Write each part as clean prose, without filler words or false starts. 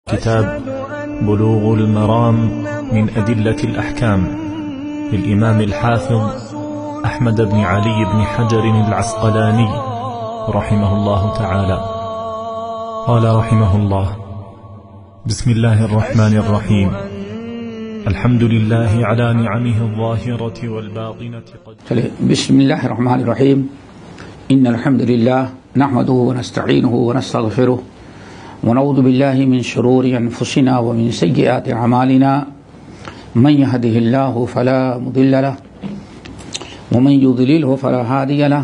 كتاب بلوغ المرام من أدلة الأحكام للإمام الحافظ أحمد بن علي بن حجر العسقلاني رحمه الله تعالى. قال رحمه الله: بسم الله الرحمن الرحيم. الحمد لله على نعمه الظاهرة والباطنة. بسم الله الرحمن الرحيم. إن الحمد لله نحمده ونستعينه ونستغفره ونعوذ بالله من شرور أنفسنا ومن سيئات أعمالنا. من يهده الله فلا مضل له ومن يضلله فلا هادي له،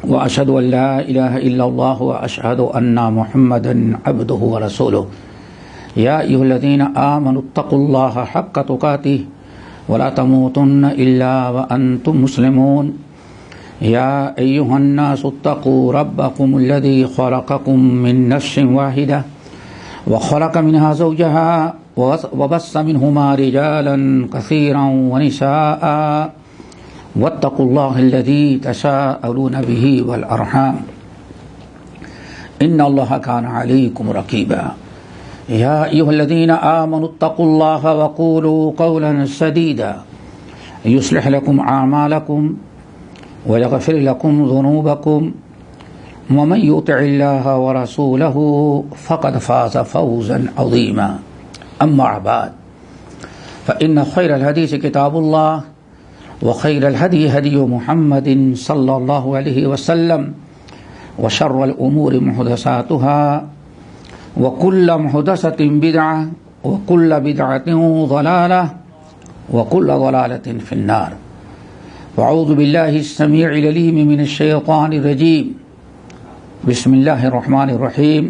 وأشهد أن لا إله إلا الله وأشهد أن محمدا عبده ورسوله. يا أيها الذين آمنوا اتقوا الله حق تقاته ولا تموتن إلا وأنتم مسلمون. يا أيها الناس اتقوا ربكم الذي خلقكم من نفس واحدة وخلق منها زوجها وبث منهما رجالا كثيرا ونساء، واتقوا الله الذي تساءلون به والأرحام إن الله كان عليكم رقيبا. يا أيها الذين آمنوا اتقوا الله وقولوا قولا سديدا يصلح لكم أعمالكم ويغفر لكم ذنوبكم، ومن يطع الله ورسوله فقد فاز فوزا عظيما. أما بعد، فإن خير الحديث كتاب الله وخير الهدي هدي محمد صلى الله عليه وسلم، وشر الأمور محدثاتها وكل محدثة بدعة وكل بدعة ضلالة وكل ضلالة في النار. وأعوذ بالله السميع العليم من الشيطان الرجيم. بسم الله الرحمن الرحيم.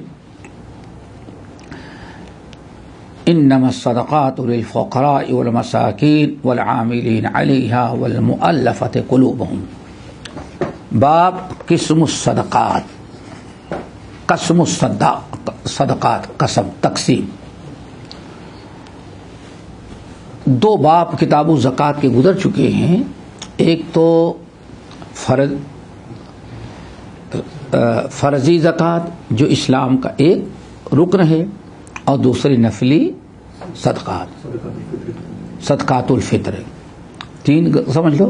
إنما الصدقات للفقراء والمساكين والعاملين عليها والمؤلفة قلوبهم. باب قسم الصدقات. قسم الصدقات، قسم، تقسیم. دو باب کتاب الزکوٰۃ کے گزر چکے ہیں. ایک تو فرضی زکوٰۃ جو اسلام کا ایک رکن ہے، اور دوسری نفلی صدقات، صدقات الفطر. تین سمجھ لو: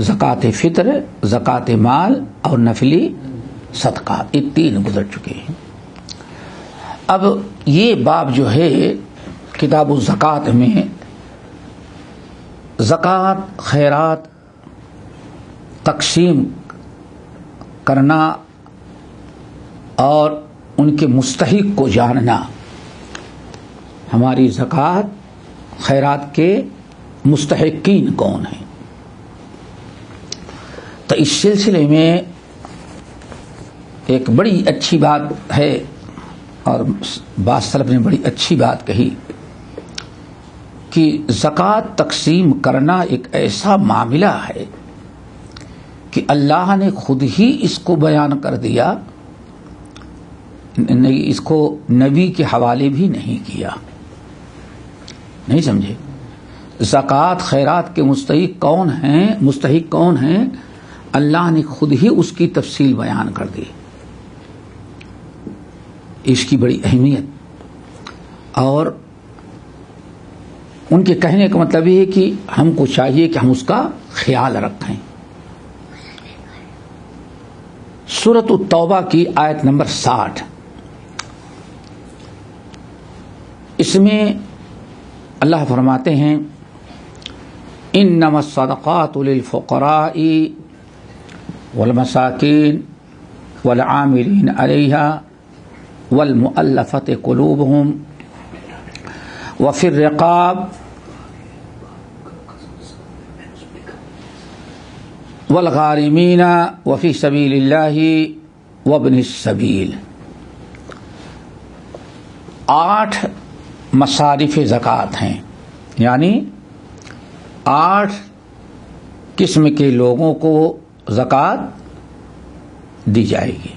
زکوٰۃ فطر، زکوٰۃ مال اور نفلی صدقات. یہ تین گزر چکے ہیں. اب یہ باب جو ہے کتاب الزکوٰۃ میں زکوٰۃ، خیرات تقسیم کرنا اور ان کے مستحق کو جاننا. ہماری زکوٰۃ، خیرات کے مستحقین کون ہیں؟ تو اس سلسلے میں ایک بڑی اچھی بات ہے، اور بعض سلف نے بڑی اچھی بات کہی کہ زکوٰۃ تقسیم کرنا ایک ایسا معاملہ ہے کہ اللہ نے خود ہی اس کو بیان کر دیا، اس کو نبی کے حوالے بھی نہیں کیا. نہیں سمجھے؟ زکوٰۃ، خیرات کے مستحق کون ہیں، اللہ نے خود ہی اس کی تفصیل بیان کر دی. اس کی بڑی اہمیت، اور ان کے کہنے کا مطلب یہ ہے کہ ہم کو چاہیے کہ ہم اس کا خیال رکھیں. سورۃ التوبہ کی آیت نمبر 60، اس میں اللہ فرماتے ہیں: انما الصدقات للفقراء والمساکین والعاملین علیہا والمؤلفۃ قلوبہم وفی الرقاب والغارمین وفی سبیل اللہ وابن السبیل. 8 مصارف زکوٰۃ ہیں، یعنی 8 قسم کے لوگوں کو زکوٰۃ دی جائے گی.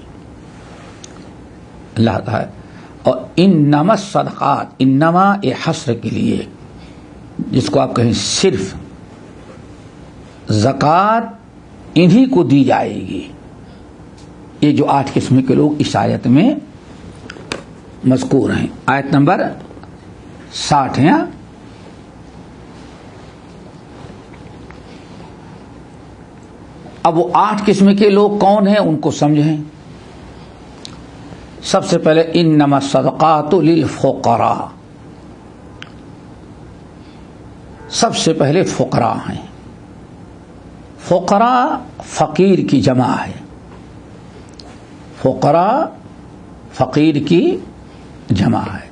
اللہ تعالیٰ. اور انما الصدقات، انما یہ حصر کے لیے، جس کو آپ کہیں صرف زکوٰۃ انہی کو دی جائے گی. یہ جو 8 قسم کے لوگ اس آیت میں مذکور ہیں. آیت نمبر 60 ہے. اب وہ 8 قسم کے لوگ کون ہیں ان کو سمجھیں. سب سے پہلے انما الصدقات للفقراء، سب سے پہلے فقراء ہیں. فقراء فقیر کی جمع ہے. فقراء فقیر کی جمع ہے.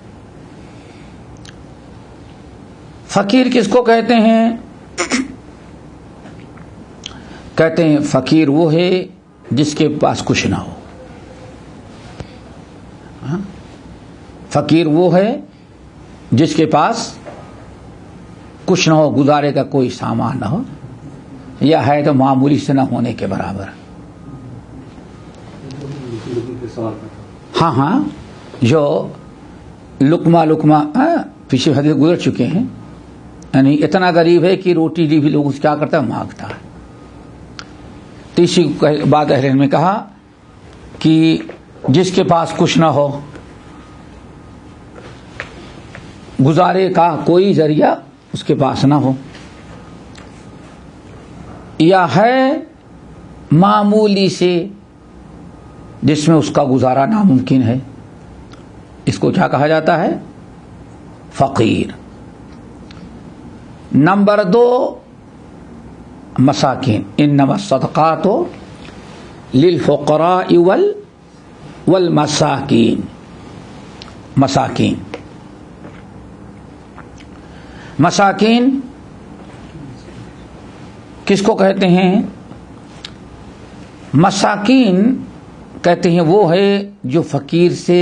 فقیر کس کو کہتے ہیں؟ کہتے ہیں فقیر وہ ہے جس کے پاس کچھ نہ ہو. فقیر وہ ہے جس کے پاس کچھ نہ ہو، گزارے کا کوئی سامان نہ ہو، یا ہے تو معمولی سے نہ ہونے کے برابر. ہاں جو لقمہ پیچھے حدیث گزر چکے ہیں، یعنی اتنا غریب ہے کہ روٹی بھی لوگ کیا کرتا ہے، مانگتا ہے. تیسری بات اہل علم نے کہا کہ جس کے پاس کچھ نہ ہو، گزارے کا کوئی ذریعہ اس کے پاس نہ ہو، یا ہے معمولی سے جس میں اس کا گزارا ناممکن ہے، اس کو کیا کہا جاتا ہے؟ فقیر. نمبر 2 مساکین. انما الصدقات للفقراء والمساکین. مساکین کس کو کہتے ہیں؟ مساکین کہتے ہیں وہ ہے جو فقیر سے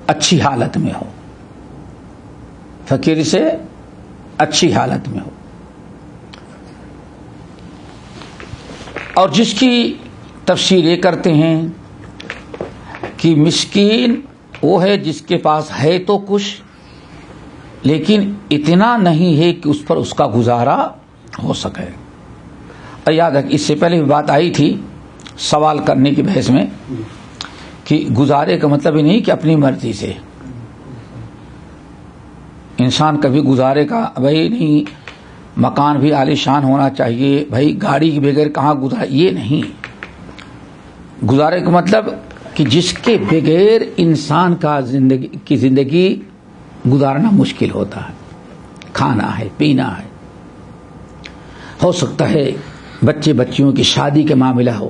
اچھی حالت میں ہو، فقیر سے اچھی حالت میں ہو، اور جس کی تفسیر یہ کرتے ہیں کہ مسکین وہ ہے جس کے پاس ہے تو کچھ، لیکن اتنا نہیں ہے کہ اس پر اس کا گزارا ہو سکے. اور یاد رکھ، اس سے پہلے بھی بات آئی تھی سوال کرنے کی بحث میں کہ گزارے کا مطلب یہ نہیں کہ اپنی مرضی سے انسان کبھی گزارے کا بھائی نہیں، مکان بھی عالی شان ہونا چاہیے، بھائی گاڑی کے بغیر کہاں گزارا، یہ نہیں. گزارے کا مطلب کہ جس کے بغیر انسان کا زندگی گزارنا مشکل ہوتا ہے. کھانا ہے، پینا ہے، ہو سکتا ہے بچیوں کی شادی کے معاملہ ہو.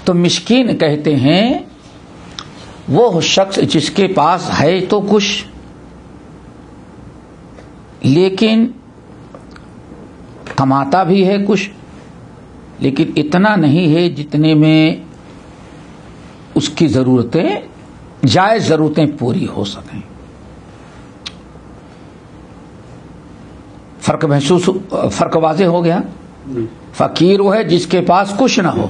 تو مسکین کہتے ہیں وہ شخص جس کے پاس ہے تو کچھ، لیکن کماتا بھی ہے کچھ، لیکن اتنا نہیں ہے جتنے میں اس کی ضرورتیں، جائز ضرورتیں پوری ہو سکیں. فرق واضح ہو گیا. فقیر وہ ہے جس کے پاس کچھ نہ ہو،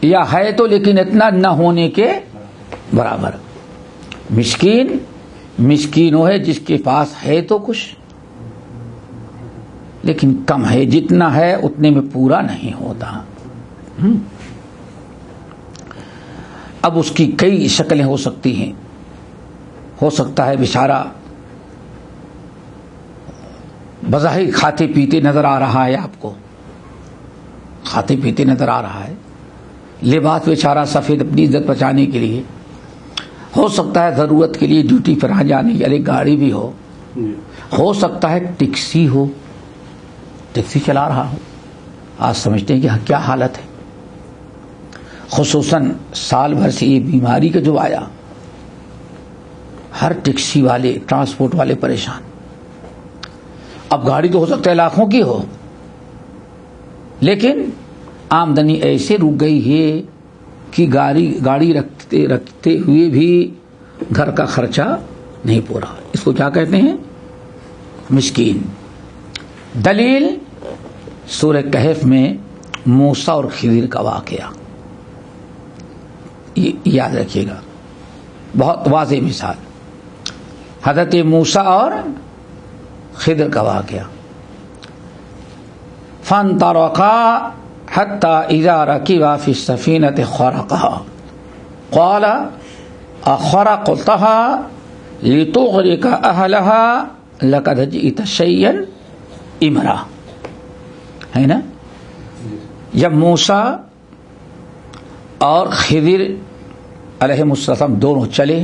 یا ہے تو لیکن اتنا نہ ہونے کے برابر. مسکین وہ ہے جس کے پاس ہے تو کچھ لیکن کم ہے، جتنا ہے اتنے میں پورا نہیں ہوتا. اب اس کی کئی شکلیں ہو سکتی ہیں. ہو سکتا ہے بیچارہ بظاہر کھاتے پیتے نظر آ رہا ہے، آپ کو کھاتے پیتے نظر آ رہا ہے، لباس بیچارہ سفید اپنی عزت بچانے کے لیے، ہو سکتا ہے ضرورت کے لیے ڈیوٹی پر آ جانے کے لیے گاڑی بھی ہو سکتا ہے ٹیکسی ہو، ٹیکسی چلا رہا ہو. آج سمجھتے ہیں کہ کیا حالت ہے، خصوصاً سال بھر سے یہ بیماری کا جو آیا، ہر ٹیکسی والے، ٹرانسپورٹ والے پریشان. اب گاڑی تو ہو سکتا ہے لاکھوں کی ہو، لیکن آمدنی ایسے رک گئی ہے کہ گاڑی رکھتے ہوئے بھی گھر کا خرچہ نہیں پورا. اس کو کیا کہتے ہیں؟ مسکین. دلیل سورہ کہف میں موسیٰ اور خضر کا واقعہ، یاد رکھیے گا، بہت واضح مثال. حضرت موسیٰ اور خضر کا واقعہ. فانطلقا حتى إذا ركبا في السفينة خرقها قال اخرقتها لتغرق اهلها لقد جئت شيئا امرا، ہے نا؟ جب موسیٰ اور خضر علیہ السلام دونوں چلے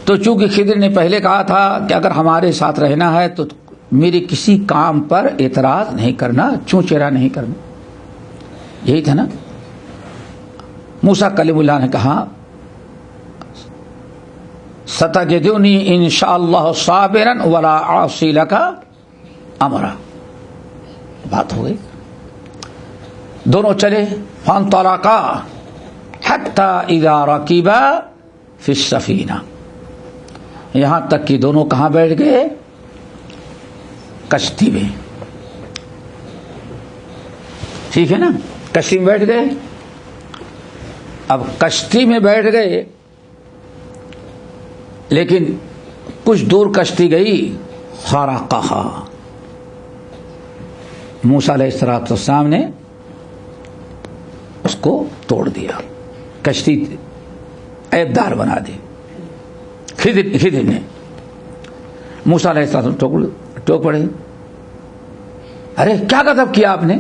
تو چونکہ خضر نے پہلے کہا تھا کہ اگر ہمارے ساتھ رہنا ہے تو میرے کسی کام پر اعتراض نہیں کرنا، چوں چرا نہیں کرنا، یہی تھا نا؟ موسیٰ کلیم اللہ نے کہا ستجدنی انشاءاللہ صابرا ولا اعصی لک امرا، بات ہو گئی. دونوں چلے فانطلقا حتی اذا رکبا فی السفینہ، یہاں تک کہ دونوں کہاں بیٹھ گئے؟ کشتی میں. ٹھیک ہے نا؟ کشتی میں بیٹھ گئے. اب کشتی میں بیٹھ گئے لیکن کچھ دور کشتی گئی، خرقہا، موسیٰ علیہ السلام نے اس کو توڑ دیا، کشتی عیبدار بنا دی. خضر نے موسیٰ علیہ السلام ٹوک پڑے، ارے کیا غضب کیا آپ نے؟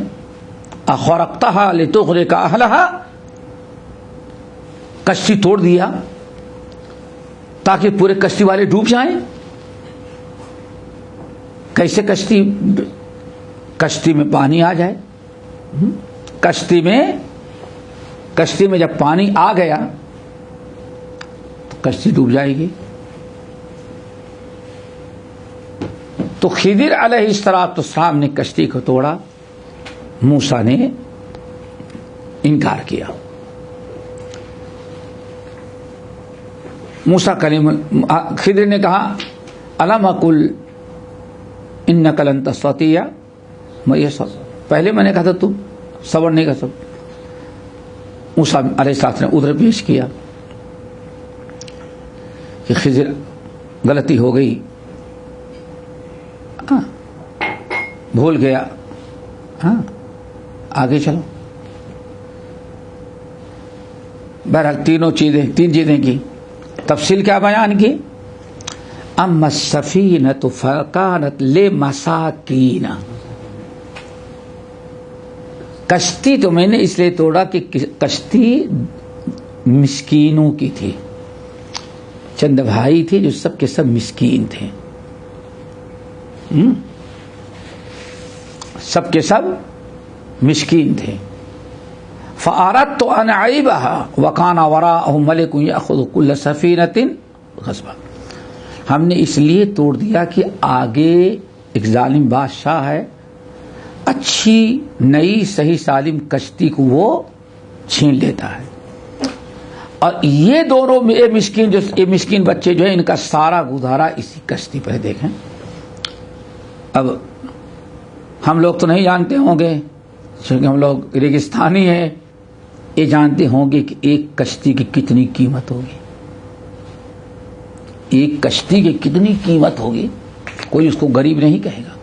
اخرقتہا لتغرق اہلہا، کشتی توڑ دیا تاکہ پورے کشتی والے ڈوب جائیں. کیسے کشتی میں پانی آ جائے؟ کشتی میں جب پانی آ گیا تو کشتی ڈوب جائے گی. تو خضر علیہ السلام نے کشتی کو توڑا، موسیٰ نے انکار کیا. خضر نے کہا الم اقل انک لن تستطیع، میں یہ سب پہلے میں نے کہا تھا تم صبر نہیں کر سکتے. موسیٰ علیہ السلام نے ادھر پیش کیا کہ خضر غلطی ہو گئی، بھول گیا، آگے چلو. بہرحال تین چیزیں کی تفصیل کیا بیان کی؟ اما السفینۃ فکانت لمساکین، کشتی تو میں نے اس لیے توڑا کہ کشتی مسکینوں کی تھی، چند بھائی تھے جو سب کے سب مسکین تھے، سب کے سب مسکین تھے. فأردت أن أعيبها وكان وراءهم ملك يأخذ كل سفينة غصبا، ہم نے اس لیے توڑ دیا کہ آگے ایک ظالم بادشاہ ہے، اچھی نئی صحیح سالم کشتی کو وہ چھین لیتا ہے، اور یہ دونوں یہ مسکین بچے جو ہیں ان کا سارا گزارا اسی کشتی پر. دیکھیں اب ہم لوگ تو نہیں جانتے ہوں گے کیونکہ ہم لوگ ریگستانی ہیں، یہ جانتے ہوں گے کہ ایک کشتی کی کتنی قیمت ہوگی، ایک کشتی کی کتنی قیمت ہوگی. کوئی اس کو غریب نہیں کہے گا.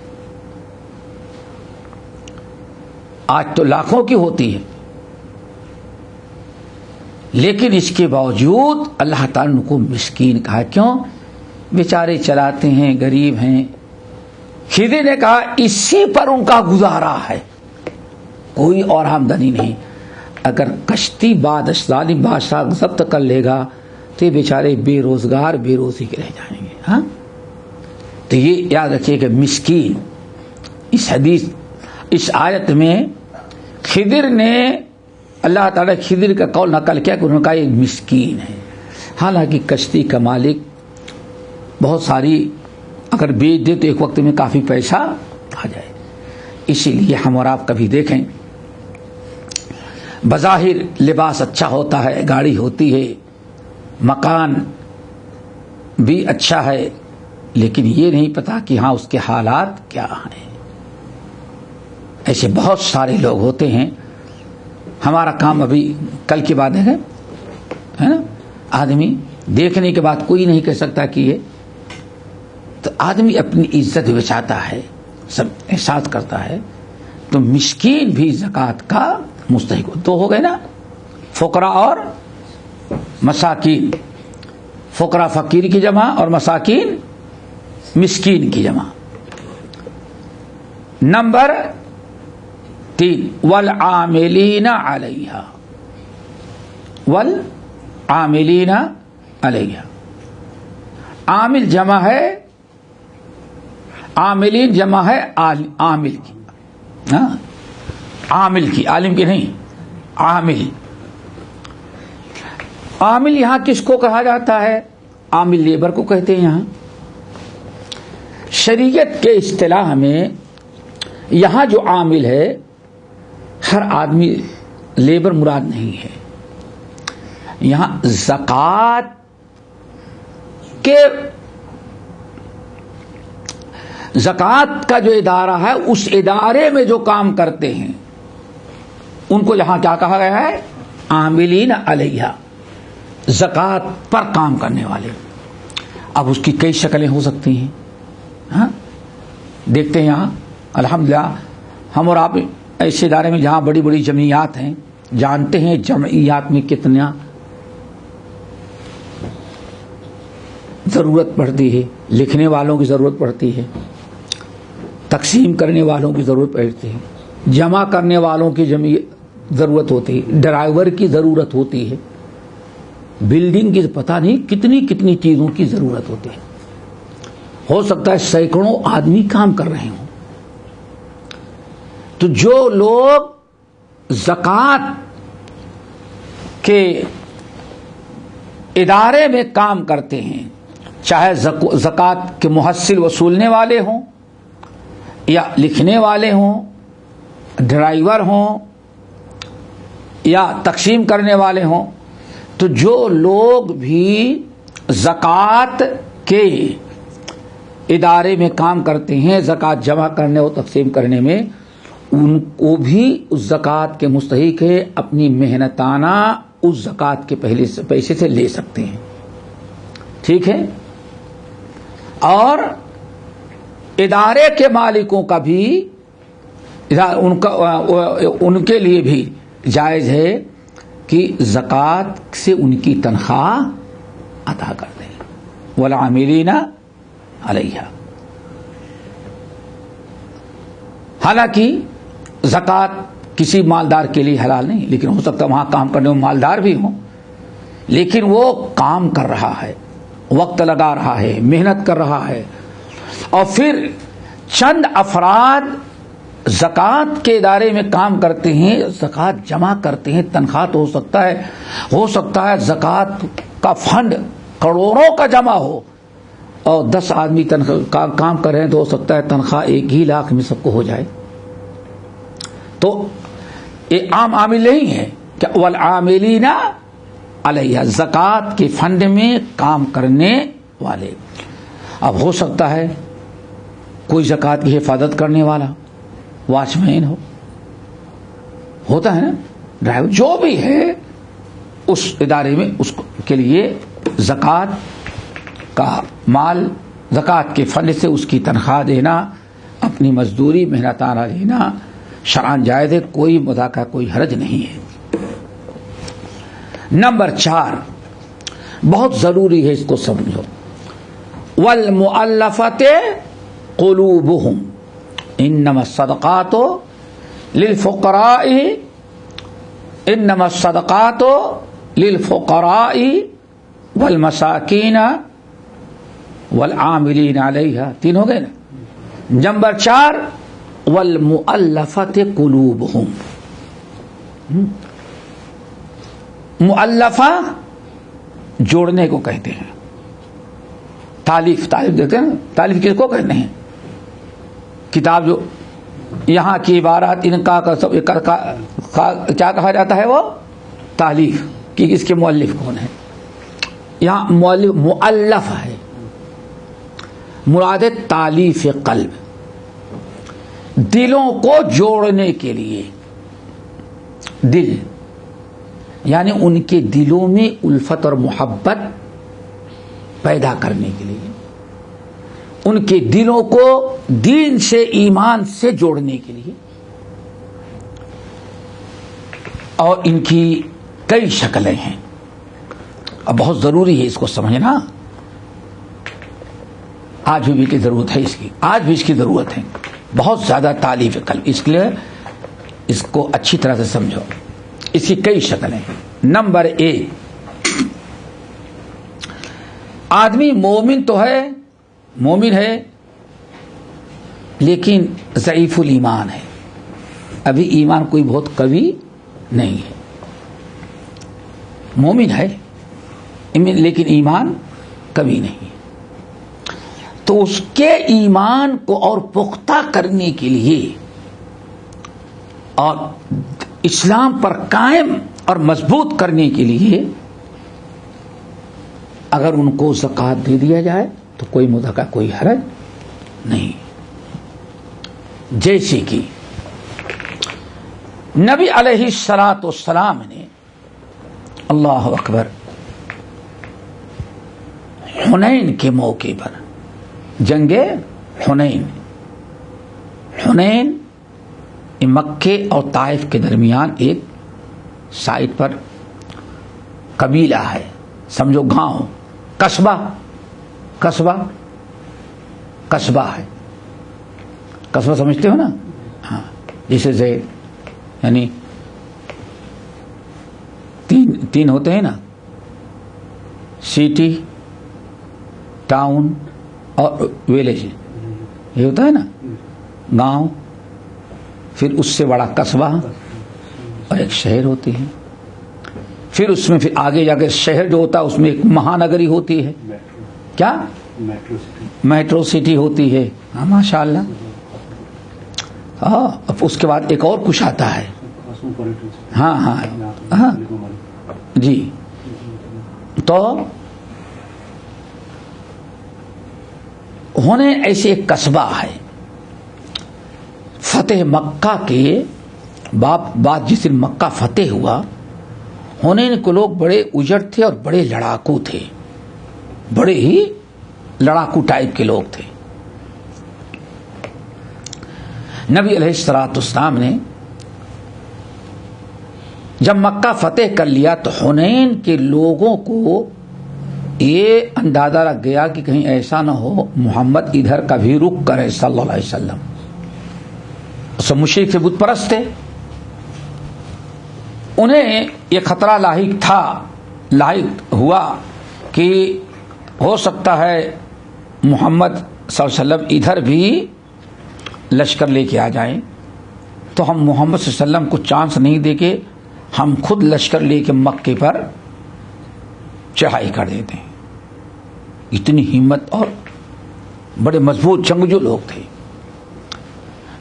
آج تو لاکھوں کی ہوتی ہے، لیکن اس کے باوجود اللہ تعالیٰ نے کو مسکین کہا. کیوں؟ بیچارے چلاتے ہیں، غریب ہیں. خضر نے کہا اسی پر ان کا گزارا ہے، کوئی اور آمدنی نہیں. اگر کشتی ظالم بادشاہ ضبط کر لے گا تو یہ بیچارے بے روزگار بے روزی کے رہ جائیں گے. ہاں، تو یہ یاد رکھیے کہ مسکین اس آیت میں خضر نے اللہ تعالیٰ خضر کا قول نقل کیا کہ انہوں نے کہا یہ مسکین ہے. حالانکہ کشتی کا مالک بہت ساری اگر بیچ دے تو ایک وقت میں کافی پیسہ آ جائے. اسی لیے ہم اور آپ کبھی دیکھیں، بظاہر لباس اچھا ہوتا ہے، گاڑی ہوتی ہے، مکان بھی اچھا ہے، لیکن یہ نہیں پتا کہ ہاں اس کے حالات کیا ہیں. ایسے بہت سارے لوگ ہوتے ہیں. ہمارا کام ابھی کل کی بات ہے نا، آدمی دیکھنے کے بعد کوئی نہیں کہہ سکتا کہ یہ، تو آدمی اپنی عزت بچاتا ہے، سب احساس کرتا ہے. تو مسکین بھی زکوٰۃ کا مستحق. تو ہو گئے نا فقراء اور مساکین فقراء فقیر کی جمع اور مساکین مسکین کی جمع. نمبر 3 والعاملین علیہا. والعاملین علیہا. عامل جمع ہے، عاملین جمع ہے عامل کی. ہاں عامل کی، عالم کی نہیں، عامل. عامل یہاں کس کو کہا جاتا ہے؟ عامل لیبر کو کہتے ہیں. یہاں شریعت کے اصطلاح میں یہاں جو عامل ہے ہر آدمی لیبر مراد نہیں ہے. یہاں زکوٰۃ کے زکوٰۃ کا جو ادارہ ہے اس ادارے میں جو کام کرتے ہیں ان کو یہاں کیا کہا گیا ہے؟ عاملین علیہا، زکوٰۃ پر کام کرنے والے. اب اس کی کئی شکلیں ہو سکتی ہیں. ہاں دیکھتے ہیں یہاں الحمدللہ ہم اور آپ ایسے ادارے میں جہاں بڑی بڑی جمعیات ہیں، جانتے ہیں جمعیات میں کتنا ضرورت پڑتی ہے. لکھنے والوں کی ضرورت پڑتی ہے، تقسیم کرنے والوں کی ضرورت پڑتی ہے، جمع کرنے والوں کی ضرورت ہوتی ہے، ڈرائیور کی ضرورت ہوتی ہے، بلڈنگ کی پتہ نہیں کتنی کتنی چیزوں کی ضرورت ہوتی ہے. ہو سکتا ہے سینکڑوں آدمی کام کر رہے ہوں. تو جو لوگ زکوٰۃ کے ادارے میں کام کرتے ہیں، چاہے زکوٰۃ کے محصل وصولنے والے ہوں یا لکھنے والے ہوں، ڈرائیور ہوں یا تقسیم کرنے والے ہوں، تو جو لوگ بھی زکوٰۃ کے ادارے میں کام کرتے ہیں، زکوٰۃ جمع کرنے اور تقسیم کرنے میں، ان کو بھی اس زکوٰۃ کے مستحق ہے. اپنی محنتانہ اس زکوٰۃ کے پیسے سے لے سکتے ہیں. ٹھیک ہے. اور ادارے کے مالکوں کا بھی ان کے لیے بھی جائز ہے کہ زکوٰۃ سے ان کی تنخواہ ادا کر دیں. والعاملین علیہا. حالانکہ زکوٰۃ کسی مالدار کے لیے حلال نہیں، لیکن ہو سکتا ہے وہاں کام کرنے میں مالدار بھی ہوں، لیکن وہ کام کر رہا ہے، وقت لگا رہا ہے، محنت کر رہا ہے، اور پھر چند افراد زکوٰۃ کے ادارے میں کام کرتے ہیں، زکوٰۃ جمع کرتے ہیں. تنخواہ تو ہو سکتا ہے زکوٰۃ کا فنڈ کروڑوں کا جمع ہو اور 10 آدمی کام کر رہے ہیں، تو ہو سکتا ہے تنخواہ 1 ہی لاکھ میں سب کو ہو جائے. تو یہ عام عامل نہیں ہے کہ والعاملین علیہ، زکوٰۃ کے فنڈ میں کام کرنے والے. اب ہو سکتا ہے کوئی زکوٰۃ کی حفاظت کرنے والا واچ مین ہوتا ہے نا، ڈرائیور، جو بھی ہے اس ادارے میں اس کے لیے زکوٰۃ کا مال، زکوٰۃ کے فنڈ سے اس کی تنخواہ دینا، اپنی مزدوری محنتانہ لینا شرعاً جائز ہے. کوئی مذاکرہ، کوئی حرج نہیں ہے. نمبر 4 بہت ضروری ہے، اس کو سمجھو. والمؤلفۃ قلوبہم انما الصدقات للفقراء، انما الصدقات للفقراء والمساکین والعاملین علیہا. 3 ہو گئے نا. نمبر 4 والمؤلفۃ قلوبہم. مؤلفہ جوڑنے کو کہتے ہیں. تالیف دیکھتے ہیں نا، تالیف کس کو کہتے ہیں؟ کتاب جو یہاں کی عبارات ان کا کیا کہا جاتا ہے؟ وہ تالیف. کہ اس کے مؤلف کون ہے؟ یہاں مؤلف مؤلف ہے، مراد تالیف قلب، دلوں کو جوڑنے کے لیے. دل یعنی ان کے دلوں میں الفت اور محبت پیدا کرنے کے لیے، ان کے دلوں کو دین سے، ایمان سے جوڑنے کے لیے. اور ان کی کئی شکلیں ہیں. اب بہت ضروری ہے اس کو سمجھنا. آج بھی کی ضرورت ہے اس کی، آج بھی اس کی ضرورت ہے، بہت زیادہ تالیف قلب. اس لیے اس کو اچھی طرح سے سمجھو. اس کی کئی شکلیں. نمبر 1، آدمی مومن تو ہے، مومن ہے لیکن ضعیف الایمان ہے، ابھی ایمان کوئی بہت قوی نہیں ہے. مومن ہے لیکن ایمان قوی نہیں ہے. تو اس کے ایمان کو اور پختہ کرنے کے لیے اور اسلام پر قائم اور مضبوط کرنے کے لیے اگر ان کو زکوٰۃ دے دیا جائے تو کوئی مدعا، کوئی حرج نہیں. جیسے کہ نبی علیہ الصلوۃ والسلام نے، اللہ اکبر، حنین کے موقع پر، جنگ حنین مکے اور طائف کے درمیان ایک سائٹ پر قبیلہ ہے، سمجھو گاؤں، قصبہ ہے. قصبہ سمجھتے ہو نا؟ ہاں. جیسے زید، یعنی تین ہوتے ہیں نا، سٹی، ٹاؤن اور ویلیج. یہ ہوتا ہے نا گاؤں، پھر اس سے بڑا قصبہ اور ایک شہر ہوتی ہے. پھر اس میں پھر آگے جا کے شہر جو ہوتا ہے اس میں ایک مہانگری ہوتی ہے. کیا؟ میٹرو سٹی ہوتی ہے. ہاں ماشاء اللہ. ہاں. اب اس کے بعد ایک اور کچھ آتا ہے. ہاں جی. تو ہونے ایسے ایک قصبہ ہے. فتح مکہ کے بعد جس دن مکہ فتح ہوا، ہونے کے لوگ بڑے اجڑ تھے اور بڑے لڑاکو تھے، بڑے ہی لڑاکو ٹائپ کے لوگ تھے. نبی علیہ الصلوۃ والسلام نے جب مکہ فتح کر لیا تو حنین کے لوگوں کو یہ اندازہ لگ گیا کہ کہیں ایسا نہ ہو محمد ادھر کا بھی رخ کرے صلی اللہ علیہ وسلم. سب مشرک سے بت پرست تھے، انہیں یہ خطرہ لاحق ہوا کہ ہو سکتا ہے محمد صلی اللہ علیہ وسلم ادھر بھی لشکر لے کے آ جائیں، تو ہم محمد صلی اللہ علیہ وسلم کو چانس نہیں دے کے ہم خود لشکر لے کے مکے پر چڑھائی کر دیتے ہیں. اتنی ہمت اور بڑے مضبوط جنگجو لوگ تھے.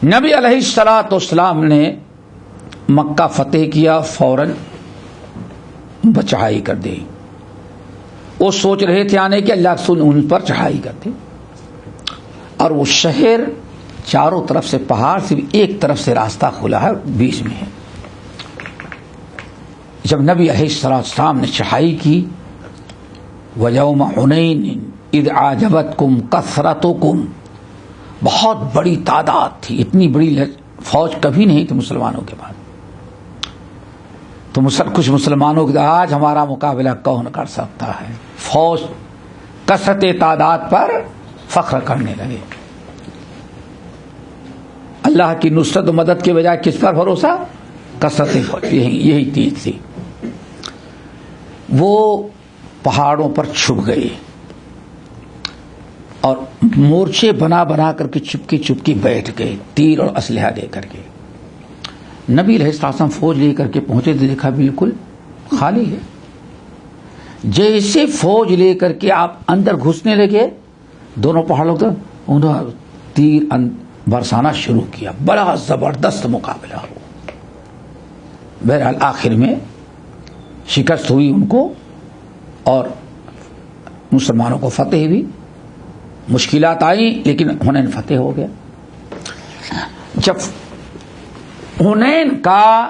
نبی علیہ الصلوۃ والسلام نے مکہ فتح کیا، فوراً چڑھائی کر دی. وہ سوچ رہے تھے آنے کے اللہ رسول ان پر چڑھائی کرتے، اور وہ شہر چاروں طرف سے پہاڑ سے ایک طرف سے راستہ کھلا ہے، بیچ میں ہے. جب نبی علیہ الصلوۃ والسلام نے چڑھائی کی، وَيَوْمَ حُنَيْنٍ إِذْ أَعْجَبَتْكُمْ كَثْرَتُكُمْ، بہت بڑی تعداد تھی، اتنی بڑی فوج کبھی نہیں تھی مسلمانوں کے بعد. تو کچھ مسلمانوں کے آج ہمارا مقابلہ کون کر سکتا ہے؟ فوج کثرت تعداد پر فخر کرنے لگے. اللہ کی نصرت و مدد کے بجائے کس پر بھروسہ؟ کثرت فوج. یہی چیز تھی. وہ پہاڑوں پر چھپ گئے اور مورچے بنا کر کے چپکی بیٹھ گئے، تیر اور اسلحہ لے کر کے. نبی علیہ السلام فوج لے کر کے پہنچے تو دیکھا بالکل خالی ہے. جیسے فوج لے کر کے آپ اندر گھسنے لگے، دونوں پہاڑوں تو انہوں تیر برسانا شروع کیا. بڑا زبردست مقابلہ ہوا. بہرحال آخر میں شکست ہوئی ان کو اور مسلمانوں کو فتح بھی. مشکلات آئی لیکن حنین فتح ہو گیا. جب حنین کا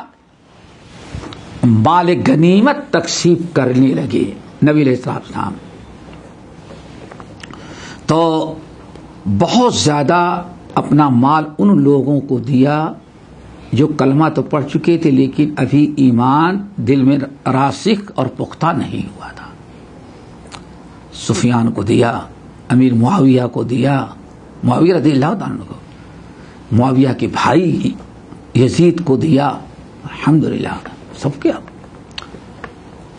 مال غنیمت تقسیم کرنے لگے نبی علیہ السلام، تو بہت زیادہ اپنا مال ان لوگوں کو دیا جو کلمہ تو پڑھ چکے تھے لیکن ابھی ایمان دل میں راسخ اور پختہ نہیں ہوا تھا. سفیان کو دیا, امیر معاویہ کو دیا, معاویہ رضی اللہ عنہ کو, معاویہ کے بھائی یزید کو دیا, الحمدللہ سب کیا,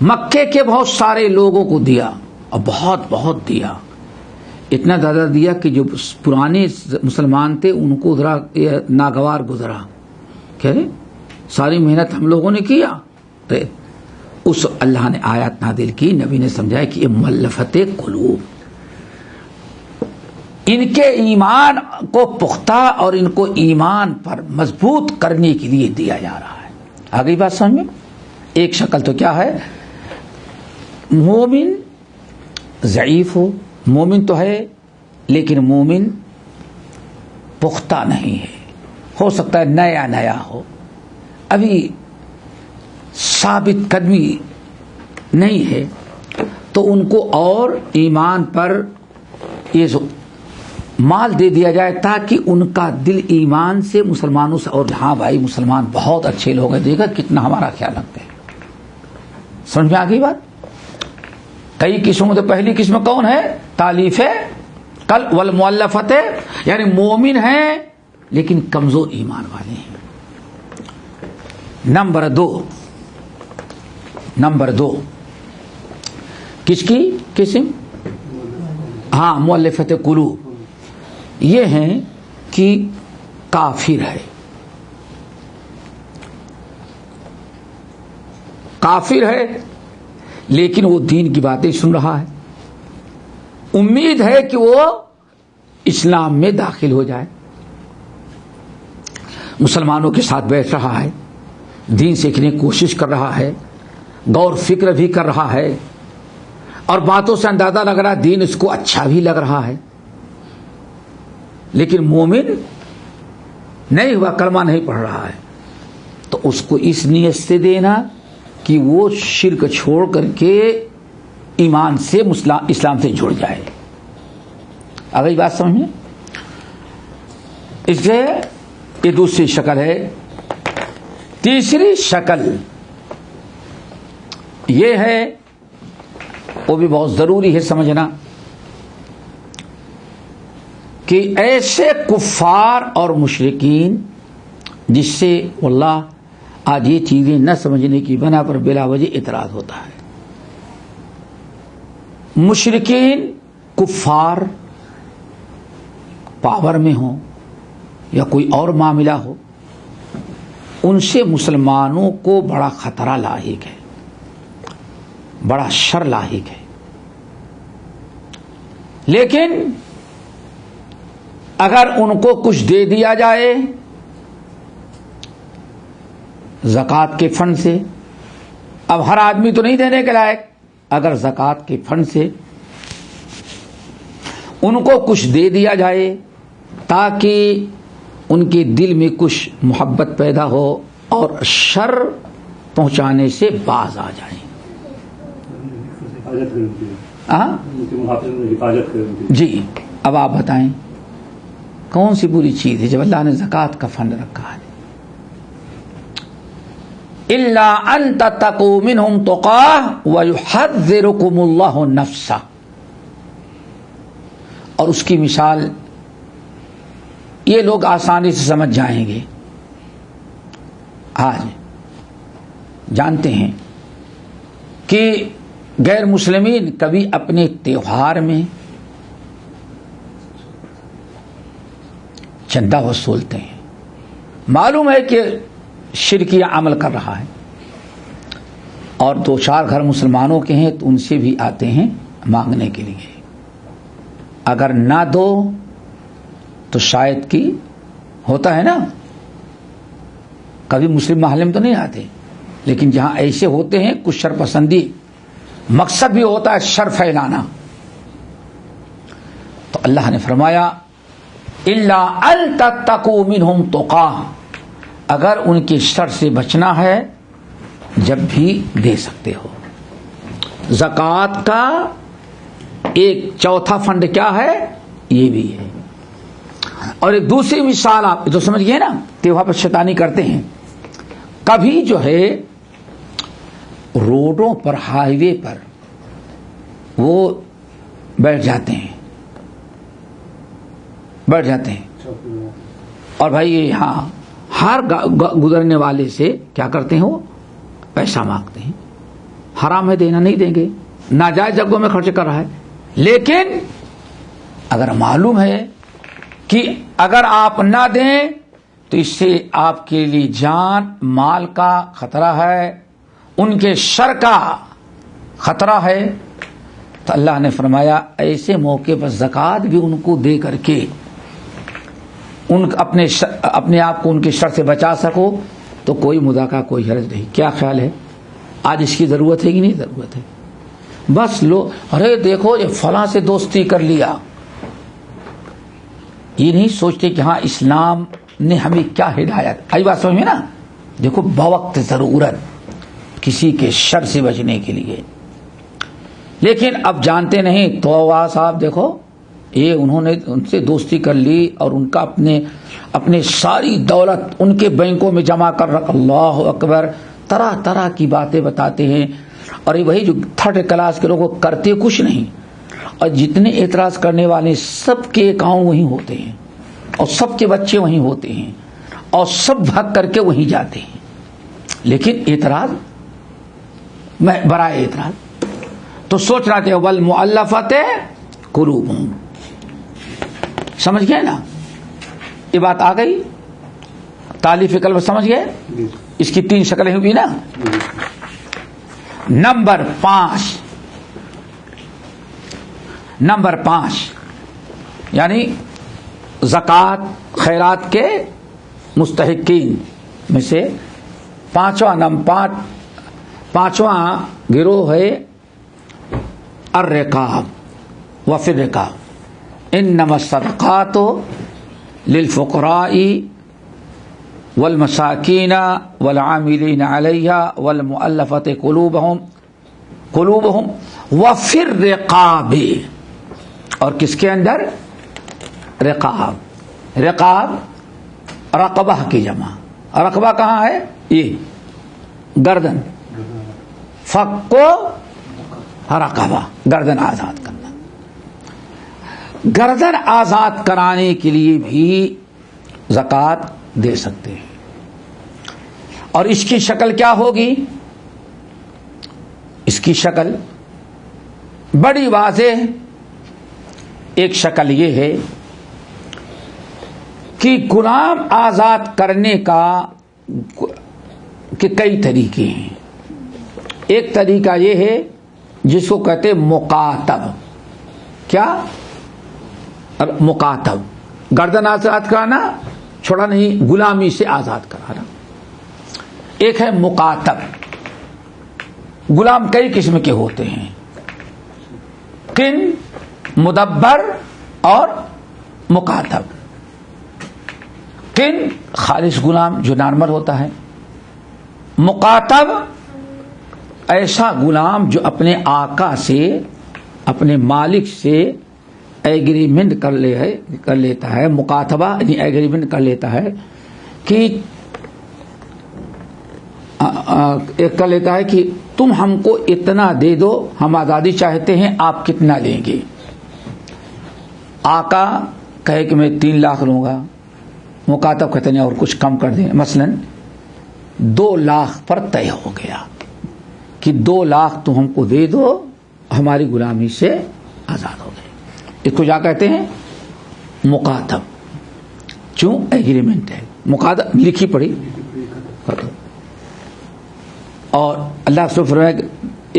مکے کے بہت سارے لوگوں کو دیا اور بہت بہت دیا, اتنا زیادہ دیا کہ جو پرانے مسلمان تھے ان کو ذرا ناگوار گزرا, کہہ رہے ساری محنت ہم لوگوں نے کیا. اس اللہ نے آیات نازل کی, نبی نے سمجھایا کہ یہ مؤلفت قلوب, ان کے ایمان کو پختہ اور ان کو ایمان پر مضبوط کرنے کے لیے دیا جا رہا ہے. آگئی بات سمجھ میں؟ ایک شکل تو کیا ہے, مومن ضعیف ہو, مومن تو ہے لیکن مومن پختہ نہیں ہے, ہو سکتا ہے نیا نیا ہو, ابھی ثابت قدمی نہیں ہے, تو ان کو اور ایمان پر یہ مال دے دیا جائے تاکہ ان کا دل ایمان سے مسلمانوں سے, اور ہاں بھائی مسلمان بہت اچھے لوگ ہیں, دیکھا کتنا ہمارا خیال رکھتے ہیں. سمجھ میں آ گئی بات؟ کئی قسموں تو پہلی قسم کون ہے, تالیف ہے کل والمؤلفت ہے, یعنی مومن ہیں لیکن کمزور ایمان والے ہیں. نمبر دو کس کی قسم؟ ہاں مؤلفت قلوب, یہ ہیں کہ کافر ہے, کافر ہے لیکن وہ دین کی باتیں سن رہا ہے, امید ہے کہ وہ اسلام میں داخل ہو جائے, مسلمانوں کے ساتھ بیٹھ رہا ہے, دین سیکھنے کی کوشش کر رہا ہے, غور فکر بھی کر رہا ہے, اور باتوں سے اندازہ لگ رہا ہے دین اس کو اچھا بھی لگ رہا ہے, لیکن مومن نہیں ہوا, کلمہ نہیں پڑھ رہا ہے. تو اس کو اس نیت سے دینا کہ وہ شرک چھوڑ کر کے ایمان سے اسلام سے جڑ جائے. اگر یہ بات سمجھ میں, اس سے یہ دوسری شکل ہے. تیسری شکل یہ ہے, وہ بھی بہت ضروری ہے سمجھنا, کہ ایسے کفار اور مشرکین جس سے واللہ آج یہ چیزیں نہ سمجھنے کی بنا پر بلا وجہ اعتراض ہوتا ہے. مشرکین کفار پاور میں ہوں یا کوئی اور معاملہ ہو, ان سے مسلمانوں کو بڑا خطرہ لاحق ہے, بڑا شر لاحق ہے. لیکن اگر ان کو کچھ دے دیا جائے زکوٰۃ کے فنڈ سے, اب ہر آدمی تو نہیں دینے کے لائق, اگر زکوٰۃ کے فنڈ سے ان کو کچھ دے دیا جائے تاکہ ان کے دل میں کچھ محبت پیدا ہو اور شر پہنچانے سے باز آ جائیں. جی اب آپ بتائیں کون سی بری چیز ہے جب اللہ نے زکوٰۃ کا فنڈ رکھا ہے؟ الا ان تتقوا منهم تقاه ويحذركم الله نفسه, اور اس کی مثال یہ لوگ آسانی سے سمجھ جائیں گے. آج جانتے ہیں کہ غیر مسلمین کبھی اپنے تہوار میں چندہ وصولتے ہیں, معلوم ہے کہ شرکیہ عمل کر رہا ہے, اور دو چار گھر مسلمانوں کے ہیں تو ان سے بھی آتے ہیں مانگنے کے لیے. اگر نہ دو تو شاید کی ہوتا ہے نا, کبھی مسلم محلے میں تو نہیں آتے, لیکن جہاں ایسے ہوتے ہیں کچھ شر پسندی مقصد بھی ہوتا ہے شر پھیلانا. تو اللہ نے فرمایا الا ان تتقوا منهم تقاه, اگر ان کے شر سے بچنا ہے جب بھی دے سکتے ہو. زکوٰۃ کا ایک چوتھا فنڈ کیا ہے؟ یہ بھی ہے. اور ایک دوسری مثال آپ تو سمجھ گئے نا, تہوار پر شیطانی کرتے ہیں. کبھی جو ہے روڈوں پر ہائی وے پر وہ بیٹھ جاتے ہیں اور بھائی یہاں ہر گزرنے والے سے کیا کرتے ہیں؟ وہ پیسہ مانگتے ہیں. حرام ہے، دینا نہیں دیں گے، ناجائز جگہوں میں خرچ کر رہا ہے. لیکن اگر معلوم ہے کہ اگر آپ نہ دیں تو اس سے آپ کے لیے جان مال کا خطرہ ہے، ان کے شر کا خطرہ ہے، تو اللہ نے فرمایا ایسے موقع پر زکوٰۃ بھی ان کو دے کر کے اپنے آپ کو ان کے شر سے بچا سکو تو کوئی مذاکرہ، کوئی حرج نہیں. کیا خیال ہے؟ آج اس کی ضرورت ہے کہ نہیں ضرورت ہے؟ بس لو ارے دیکھو یہ فلاں سے دوستی کر لیا، یہ نہیں سوچتے کہ ہاں اسلام نے ہمیں کیا ہدایت. آئی بات سمجھ میں نا؟ دیکھو بوقت ضرورت کسی کے شر سے بچنے کے لیے. لیکن اب جانتے نہیں تو صاحب دیکھو یہ انہوں نے ان سے دوستی کر لی اور ان کا اپنے ساری دولت ان کے بینکوں میں جمع کر رکھ. اللہ اکبر، طرح طرح کی باتیں بتاتے ہیں. اور یہ وہی جو تھرڈ کلاس کے لوگ کرتے کچھ نہیں، اور جتنے اعتراض کرنے والے سب کے اکاؤنٹ وہیں ہوتے ہیں اور سب کے بچے وہیں ہوتے ہیں اور سب بھگ کر کے وہیں جاتے ہیں. لیکن اعتراض میں برائے اعتراض تو سوچ رہا تھے والمؤلفۃ قلوبہم. سمجھ گئے نا؟ یہ بات آ گئی. تالیف قلب سمجھ گئے؟ اس کی 3 شکلیں ہوئی نا. نمبر 5 یعنی زکوٰۃ خیرات کے مستحقین میں سے پانچواں گروہ ہے الرقاب وفی الرقاب. انما الصدقات للفقراء والمساکین والعاملین علیہا والمؤلفۃ قلوبہم وفی الرقاب. اور کس کے اندر؟ رقاب رقبہ کی جمع. رقبہ کہاں ہے؟ یہ گردن. فکو رقبہ، گردن آزاد کرنا. گردن آزاد کرانے کے لیے بھی زکوٰۃ دے سکتے ہیں. اور اس کی شکل کیا ہوگی؟ اس کی شکل بڑی واضح. ایک شکل یہ ہے کہ غلام آزاد کرنے کا کہ کئی طریقے ہیں. ایک طریقہ یہ ہے جس کو کہتے ہیں مکاتب. کیا؟ مکاتب گردن آزاد کرانا، چھوڑا نہیں، غلامی سے آزاد کرانا. ایک ہے مکاتب. غلام کئی قسم کے ہوتے ہیں، کن، مدبر اور مکاتب. کن خالص غلام جو نارمل ہوتا ہے. مکاتب ایسا غلام جو اپنے آقا سے، اپنے مالک سے ایگریمنٹ کر لیتا ہے. مکاتبہ یعنی ایگریمنٹ کر لیتا ہے کہ کر لیتا ہے کہ تم ہم کو اتنا دے دو، ہم آزادی چاہتے ہیں، آپ کتنا لیں گے. آقا کہے کہ میں 3 لاکھ لوں گا، مکاتب کہتے ہیں اور کچھ کم کر دیں. مثلا 2 لاکھ پر طے ہو گیا کہ 2 لاکھ تم ہم کو دے دو، ہماری غلامی سے آزاد ہو گئے. اس کو کیا کہتے ہیں؟ مکاتب. کیوں؟ ایگریمنٹ ہے. مکاتب لکھی پڑی. اور اللہ سے فرمایا کہ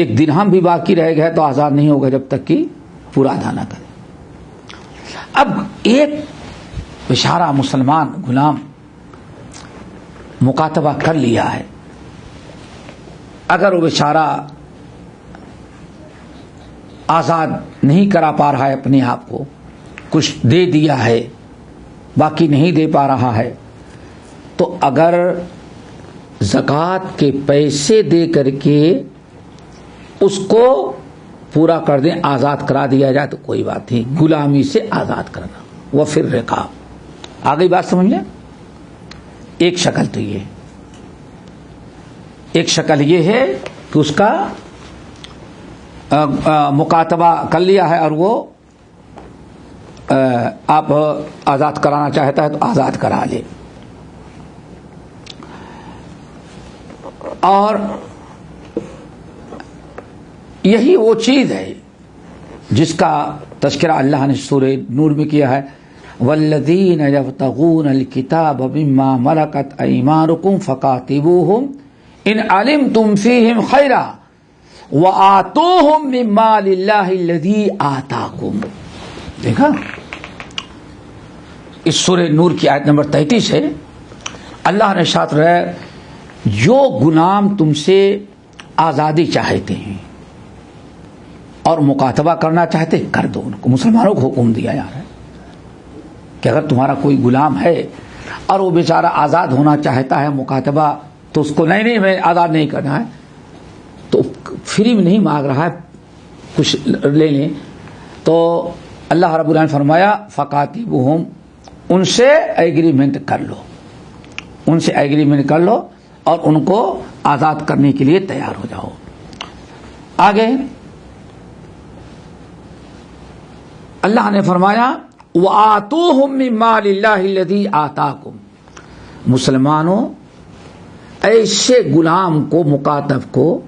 1 درہم بھی باقی رہ گیا تو آزاد نہیں ہوگا جب تک کہ پورا ادا نہ کرے. اب ایک بیچارہ مسلمان غلام مکاتبہ کر لیا ہے، اگر وہ بیچارہ آزاد نہیں کرا پا رہا ہے اپنے آپ کو، کچھ دے دیا ہے باقی نہیں دے پا رہا ہے، تو اگر زکوٰۃ کے پیسے دے کر کے اس کو پورا کر دیں، آزاد کرا دیا جائے تو کوئی بات نہیں. غلامی سے آزاد کرنا وہ پھر رقاب. آ گئی بات سمجھ لیں؟ ایک شکل تو یہ، ایک شکل یہ ہے کہ اس کا مکاتبہ کر لیا ہے اور وہ آپ آزاد کرانا چاہتا ہے تو آزاد کرا لے. اور یہی وہ چیز ہے جس کا تذکرہ اللہ نے سورہ نور میں کیا ہے. والذین یبتغون الکتاب مما ملکت ایمانکم فقاتبوہم ان علمتم فیہم خیرا وآتوہم من مال اللہ الذی آتاکم. دیکھا اس سورہ نور کی آیت نمبر 33 ہے. اللہ نے ارشاد فرمایا جو غلام تم سے آزادی چاہتے ہیں اور مکاتبہ کرنا چاہتے کر دو ان کو. مسلمانوں کو حکم دیا جا رہا ہے کہ اگر تمہارا کوئی غلام ہے اور وہ بیچارہ آزاد ہونا چاہتا ہے مکاتبہ تو اس کو نہیں میں آزاد نہیں کرنا ہے تو فری میں نہیں مانگ رہا ہے کچھ لے لیں. تو اللہ رب العالمین نے فرمایا فقاتبوہم ان سے ایگریمنٹ کر لو, ان سے ایگریمنٹ کر لو اور ان کو آزاد کرنے کے لیے تیار ہو جاؤ. آگے اللہ نے فرمایا وَآتُوهُم مِّن مَّالِ اللَّهِ الَّذِي آتَاكُم. مسلمانوں ایسے غلام کو مکاتب کو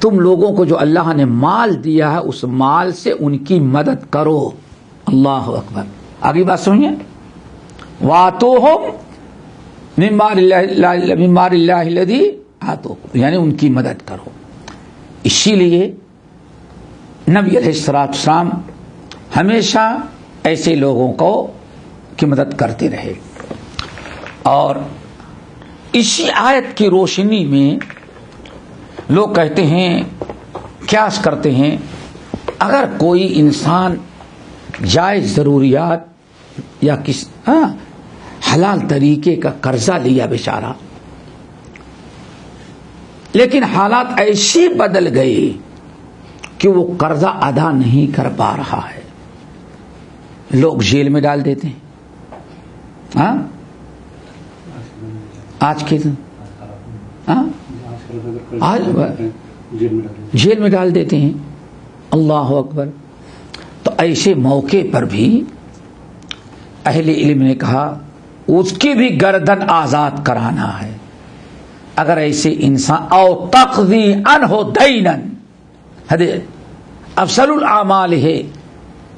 تم لوگوں کو جو اللہ نے مال دیا ہے اس مال سے ان کی مدد کرو. اللہ اکبر. آگے بات سنیے وَآتُوهُم مِّن مَّالِ اللَّهِ الَّذِي آتَاكُم یعنی ان کی مدد کرو. اسی لیے نبی علیہ السلام ہمیشہ ایسے لوگوں کو کی مدد کرتے رہے. اور اسی آیت کی روشنی میں لوگ کہتے ہیں قیاس کرتے ہیں اگر کوئی انسان جائز ضروریات یا حلال طریقے کا قرضہ لیا بیچارہ لیکن حالات ایسے بدل گئے کہ وہ قرضہ ادا نہیں کر پا رہا ہے, لوگ جیل میں ڈال دیتے ہیں. ہاں آج کے دن جیل میں ڈال دیتے ہیں. اللہ اکبر. تو ایسے موقع پر بھی اہل علم نے کہا اس کی بھی گردن آزاد کرانا ہے. اگر ایسے انسان او تقضی عنہ دینن افضل الاعمال ہے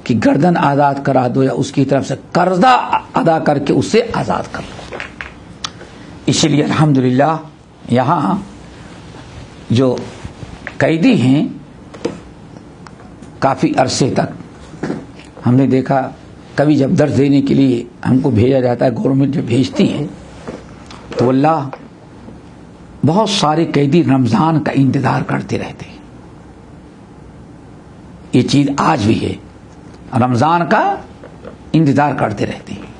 کہ گردن آزاد کرا دو یا اس کی طرف سے قرضہ ادا کر کے اسے آزاد کر دو. اسی لیے الحمدللہ یہاں جو قیدی ہیں کافی عرصے تک ہم نے دیکھا کبھی جب درس دینے کے لیے ہم کو بھیجا جاتا ہے گورنمنٹ جب بھیجتی ہے تو اللہ بہت سارے قیدی رمضان کا انتظار کرتے رہتے ہیں. یہ چیز آج بھی ہے, رمضان کا انتظار کرتے رہتے ہیں.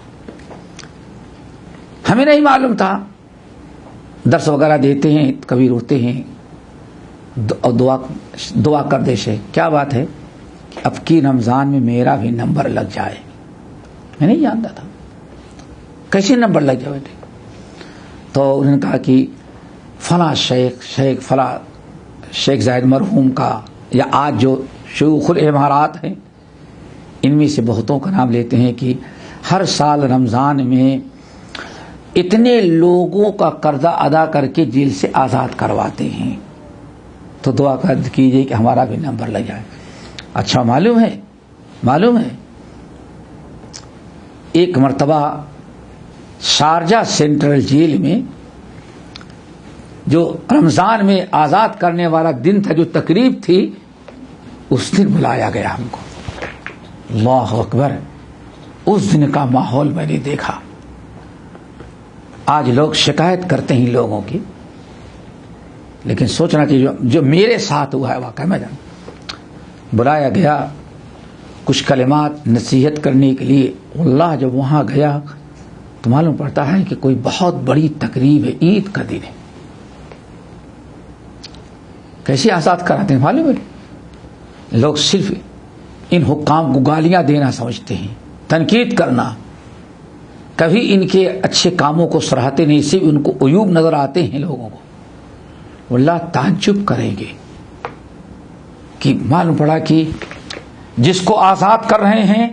ہمیں نہیں معلوم تھا, درس وغیرہ دیتے ہیں کبھی روتے ہیں دعا کر دے سے کیا بات ہے کہ اب کی رمضان میں میرا بھی نمبر لگ جائے. میں نہیں جانتا تھا کیسے نمبر لگ جائے. تو انہوں نے کہا کہ فلاں شیخ زاہد مرحوم کا یا آج جو شیوخ الامارات ہیں ان میں سے بہتوں کا نام لیتے ہیں کہ ہر سال رمضان میں اتنے لوگوں کا قرضہ ادا کر کے جیل سے آزاد کرواتے ہیں. تو دعا کیجیے کہ ہمارا بھی نمبر لگ جائے. اچھا معلوم ہے ایک مرتبہ شارجہ سینٹرل جیل میں جو رمضان میں آزاد کرنے والا دن تھا جو تقریب تھی اس دن بلایا گیا ہم کو. اللہ اکبر. اس دن کا ماحول میں نے دیکھا. آج لوگ شکایت کرتے ہیں لوگوں کی لیکن سوچنا کہ جو میرے ساتھ ہوا ہے واقعہ میں بلایا گیا کچھ کلمات نصیحت کرنے کے لیے. اللہ جب وہاں گیا تو معلوم پڑتا ہے کہ کوئی بہت بڑی تقریب ہے, عید کا دن ہے. کیسے آزاد کراتے ہیں معلوم ہے. لوگ صرف ان حکام کو گالیاں دینا سمجھتے ہیں, تنقید کرنا, کبھی ان کے اچھے کاموں کو سراہتے نہیں, صرف ان کو عیوب نظر آتے ہیں لوگوں کو. اللہ تعجب کریں گے کہ معلوم پڑا کہ جس کو آزاد کر رہے ہیں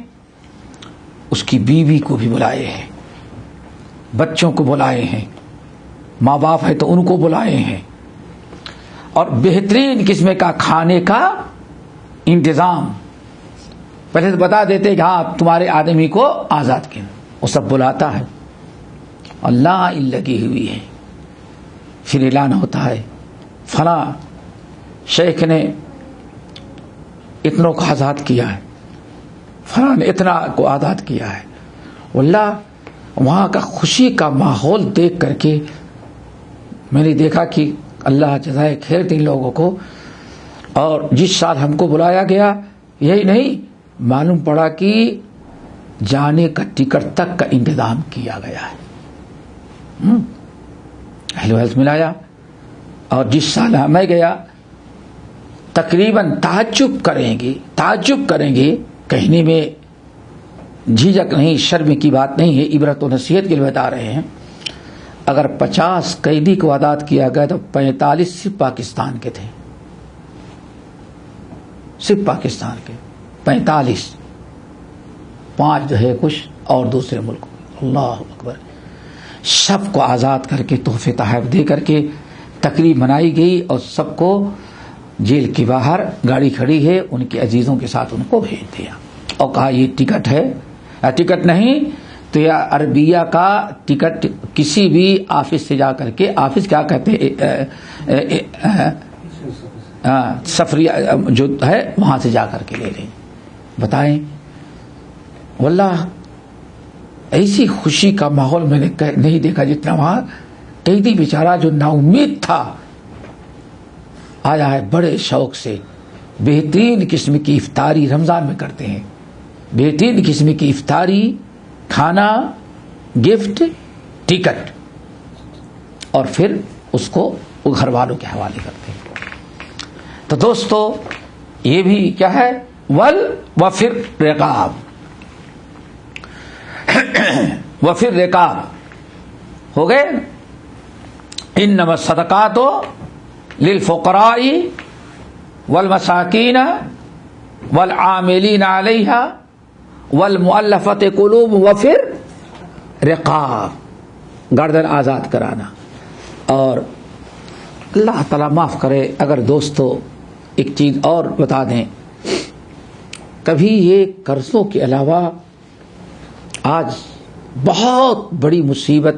اس کی بیوی کو بھی بلائے ہیں، بچوں کو بلائے ہیں، ماں باپ ہے تو ان کو بلائے ہیں، اور بہترین قسم کا کھانے کا انتظام پہلے سے بتا دیتے کہ ہاں تمہارے آدمی کو آزاد کیا. وہ سب بلاتا ہے، اللہ لگی ہوئی ہے. پھر اعلان ہوتا ہے فلاں شیخ نے اتنوں کو آزاد کیا ہے، فلاں نے اتنا کو آزاد کیا ہے. واللہ وہاں کا خوشی کا ماحول دیکھ کر کے میں نے دیکھا کہ اللہ جزائے خیر دے لوگوں کو. اور جس سال ہم کو بلایا گیا یہی نہیں، معلوم پڑا کہ جانے کا ٹکٹ تک کا انتظام کیا گیا ہے. اہل ویلس ملایا. اور جس سال میں گیا تقریباً تعجب کریں گے کہنے میں جھجک نہیں، شرم کی بات نہیں ہے، عبرت و نصیحت کے لیے بتا رہے ہیں. اگر 50 قیدی کو آزاد کیا گیا تو 45 صرف پاکستان کے تھے، صرف پاکستان کے 45، 5 جو ہے کچھ اور دوسرے ملک. اللہ اکبر. سب کو آزاد کر کے تحفے تحائف دے کر کے تقریب منائی گئی اور سب کو جیل کے باہر گاڑی کھڑی ہے ان کے عزیزوں کے ساتھ ان کو بھیج دیا اور کہا یہ ٹکٹ ہے، ٹکٹ نہیں تو یا عربیہ کا ٹکٹ کسی بھی آفس سے جا کر کے، آفس کیا کہتے سفریہ جو ہے وہاں سے جا کر کے لے لیں. بتائیں واللہ ایسی خوشی کا ماحول میں نے نہیں دیکھا جتنا وہاں. قیدی بیچارہ جو نا امید تھا آیا ہے بڑے شوق سے. بہترین قسم کی افطاری رمضان میں کرتے ہیں، بہترین قسم کی افطاری، کھانا، گفٹ، ٹکٹ، اور پھر اس کو گھر والوں کے حوالے کرتے ہیں. تو دوستو یہ بھی کیا ہے؟ وفر رقاب، وفر رقاب ہو گئے. انما الصدقات للفقراء والمساکین والعاملین علیہا والمؤلفۃ قلوبہم وفر رقاب، گردن آزاد کرانا. اور اللہ تعالیٰ معاف کرے اگر دوستو ایک چیز اور بتا دیں، کبھی یہ قرضوں کے علاوہ آج بہت بڑی مصیبت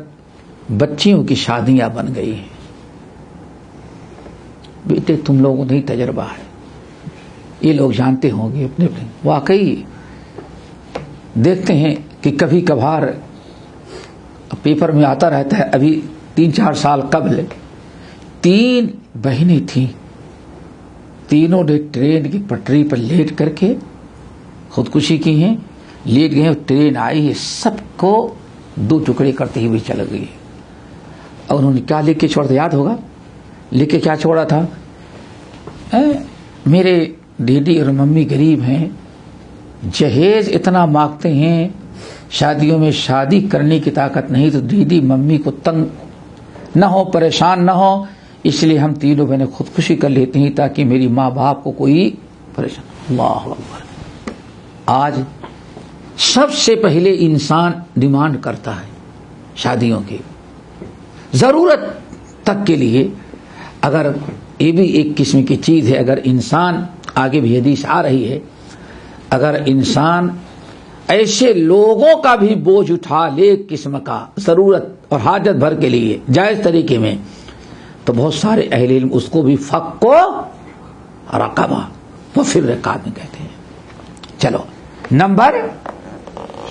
بچیوں کی شادیاں بن گئی ہیں. بیٹے تم لوگوں نہیں تجربہ ہے، یہ لوگ جانتے ہوں گے اپنے اپنے. واقعی دیکھتے ہیں کہ کبھی کبھار پیپر میں آتا رہتا ہے. ابھی 3-4 سال قبل 3 بہنیں تھیں، تینوں نے ٹرین کی پٹری پر لیٹ کر کے خودکشی کی ہیں. لیٹ گئے، ٹرین آئی ہے سب کو 2 ٹکڑے کرتے ہوئے چل گئی. اور انہوں نے کیا لکھ کے چھوڑا تھا یاد ہوگا؟ لکھ کے کیا چھوڑا تھا؟ میرے ڈیڈی اور ممی غریب ہیں، جہیز اتنا مانگتے ہیں، شادیوں میں شادی کرنے کی طاقت نہیں تو ڈیڈی ممی کو تنگ نہ ہو، پریشان نہ ہو، اس لیے ہم تینوں بہنیں خودکشی کر لیتے ہیں تاکہ میری ماں باپ کو کوئی پریشان. اللہ اکبر. آج سب سے پہلے انسان ڈیمانڈ کرتا ہے شادیوں کی، ضرورت تک کے لیے. اگر یہ بھی ایک قسم کی چیز ہے، اگر انسان، آگے بھی حدیث آ رہی ہے، اگر انسان ایسے لوگوں کا بھی بوجھ اٹھا لے ایک قسم کا ضرورت اور حاجت بھر کے لیے جائز طریقے میں، تو بہت سارے اہل علم اس کو بھی فق کو رقبہ وہ پھر رقاب میں کہتے ہیں. چلو نمبر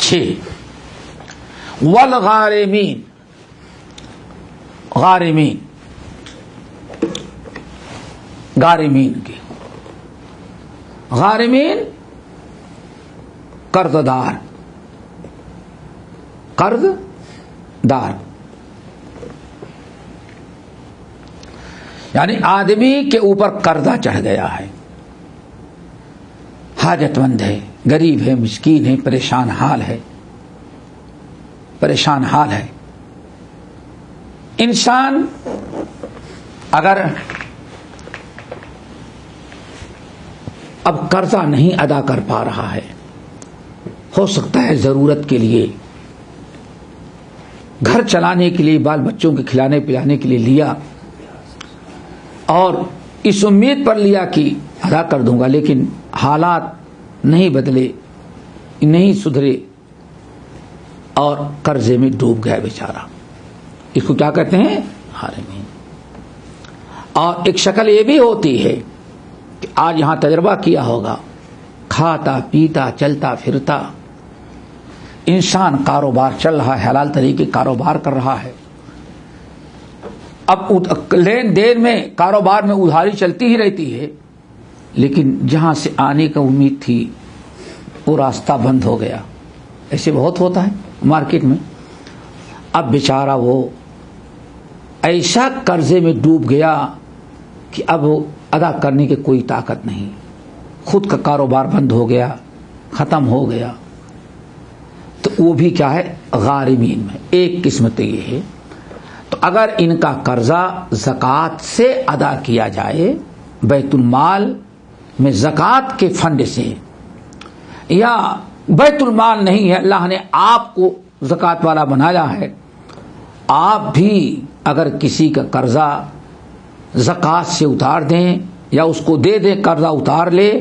6 والغارمین. غارمین کی غارمین قرض دار یعنی آدمی کے اوپر قرضہ چڑھ گیا ہے، حاجت مند ہے، غریب ہے، مسکین ہے، پریشان حال ہے. انسان اگر اب قرضہ نہیں ادا کر پا رہا ہے، ہو سکتا ہے ضرورت کے لیے، گھر چلانے کے لیے، بال بچوں کے کھلانے پلانے کے لیے لیا، اور اس امید پر لیا کہ ادا کر دوں گا، لیکن حالات نہیں بدلے، نہیں سدھرے اور قرضے میں ڈوب گیا بیچارہ۔ اس کو کیا کہتے ہیں؟ غارمین۔ اور ایک شکل یہ بھی ہوتی ہے کہ آج یہاں تجربہ کیا ہوگا، کھاتا پیتا چلتا پھرتا انسان کاروبار چل رہا ہے، حلال طریقے کاروبار کر رہا ہے، اب لین دین میں کاروبار میں ادھاری چلتی ہی رہتی ہے، لیکن جہاں سے آنے کا امید تھی وہ راستہ بند ہو گیا۔ ایسے بہت ہوتا ہے مارکیٹ میں۔ اب بیچارہ وہ ایسا قرضے میں ڈوب گیا کہ اب وہ ادا کرنے کی کوئی طاقت نہیں، خود کا کاروبار بند ہو گیا، ختم ہو گیا، تو وہ بھی کیا ہے؟ غارمین میں۔ ایک قسمت یہ ہے۔ تو اگر ان کا قرضہ زکوٰۃ سے ادا کیا جائے، بیت المال میں زکوٰۃ کے فنڈ سے، یا بیت المال نہیں ہے، اللہ نے آپ کو زکوٰۃ والا بنایا ہے، آپ بھی اگر کسی کا قرضہ زکوٰۃ سے اتار دیں یا اس کو دے دیں، قرضہ اتار لے،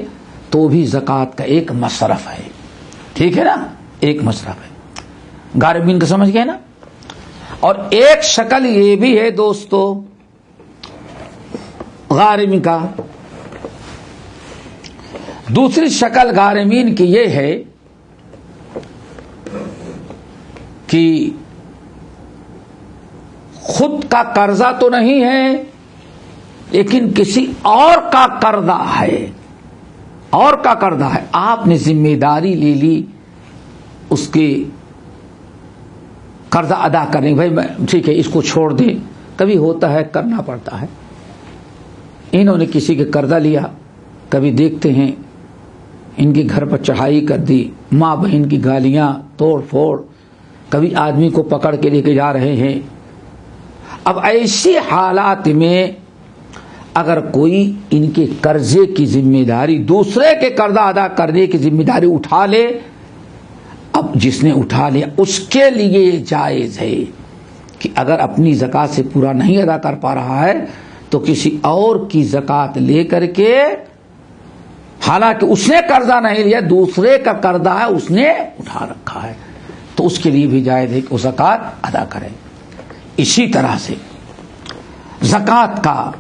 تو بھی زکوٰۃ کا ایک مصرف ہے، ٹھیک ہے نا؟ ایک مصرف ہے۔ غارمین کو سمجھ گئے نا؟ اور ایک شکل یہ بھی ہے دوستو غارمین کا، دوسری شکل غارمین کی یہ ہے کہ خود کا قرضہ تو نہیں ہے، لیکن کسی اور کا قرضہ ہے، اور کا قرضہ ہے، آپ نے ذمہ داری لے لی اس کے قرضہ ادا کرنے، بھائی ٹھیک ہے اس کو چھوڑ دیں، کبھی ہوتا ہے کرنا پڑتا ہے۔ انہوں نے کسی کے قرضہ لیا، کبھی دیکھتے ہیں ان کے گھر پر چڑھائی کر دی، ماں بہن کی گالیاں، توڑ پھوڑ، کبھی آدمی کو پکڑ کے لے کے جا رہے ہیں۔ اب ایسی حالات میں اگر کوئی ان کے قرضے کی ذمہ داری، دوسرے کے قرضہ ادا کرنے کی ذمہ داری اٹھا لے، اب جس نے اٹھا لیا اس کے لیے جائز ہے کہ اگر اپنی زکوٰۃ سے پورا نہیں ادا کر پا رہا ہے تو کسی اور کی زکوٰۃ لے کر کے، حالانکہ اس نے قرضہ نہیں لیا، دوسرے کا قرضہ ہے اس نے اٹھا رکھا ہے، تو اس کے لیے بھی جائز ہے کہ وہ زکوٰۃ ادا کرے۔ اسی طرح سے زکوٰۃ کا،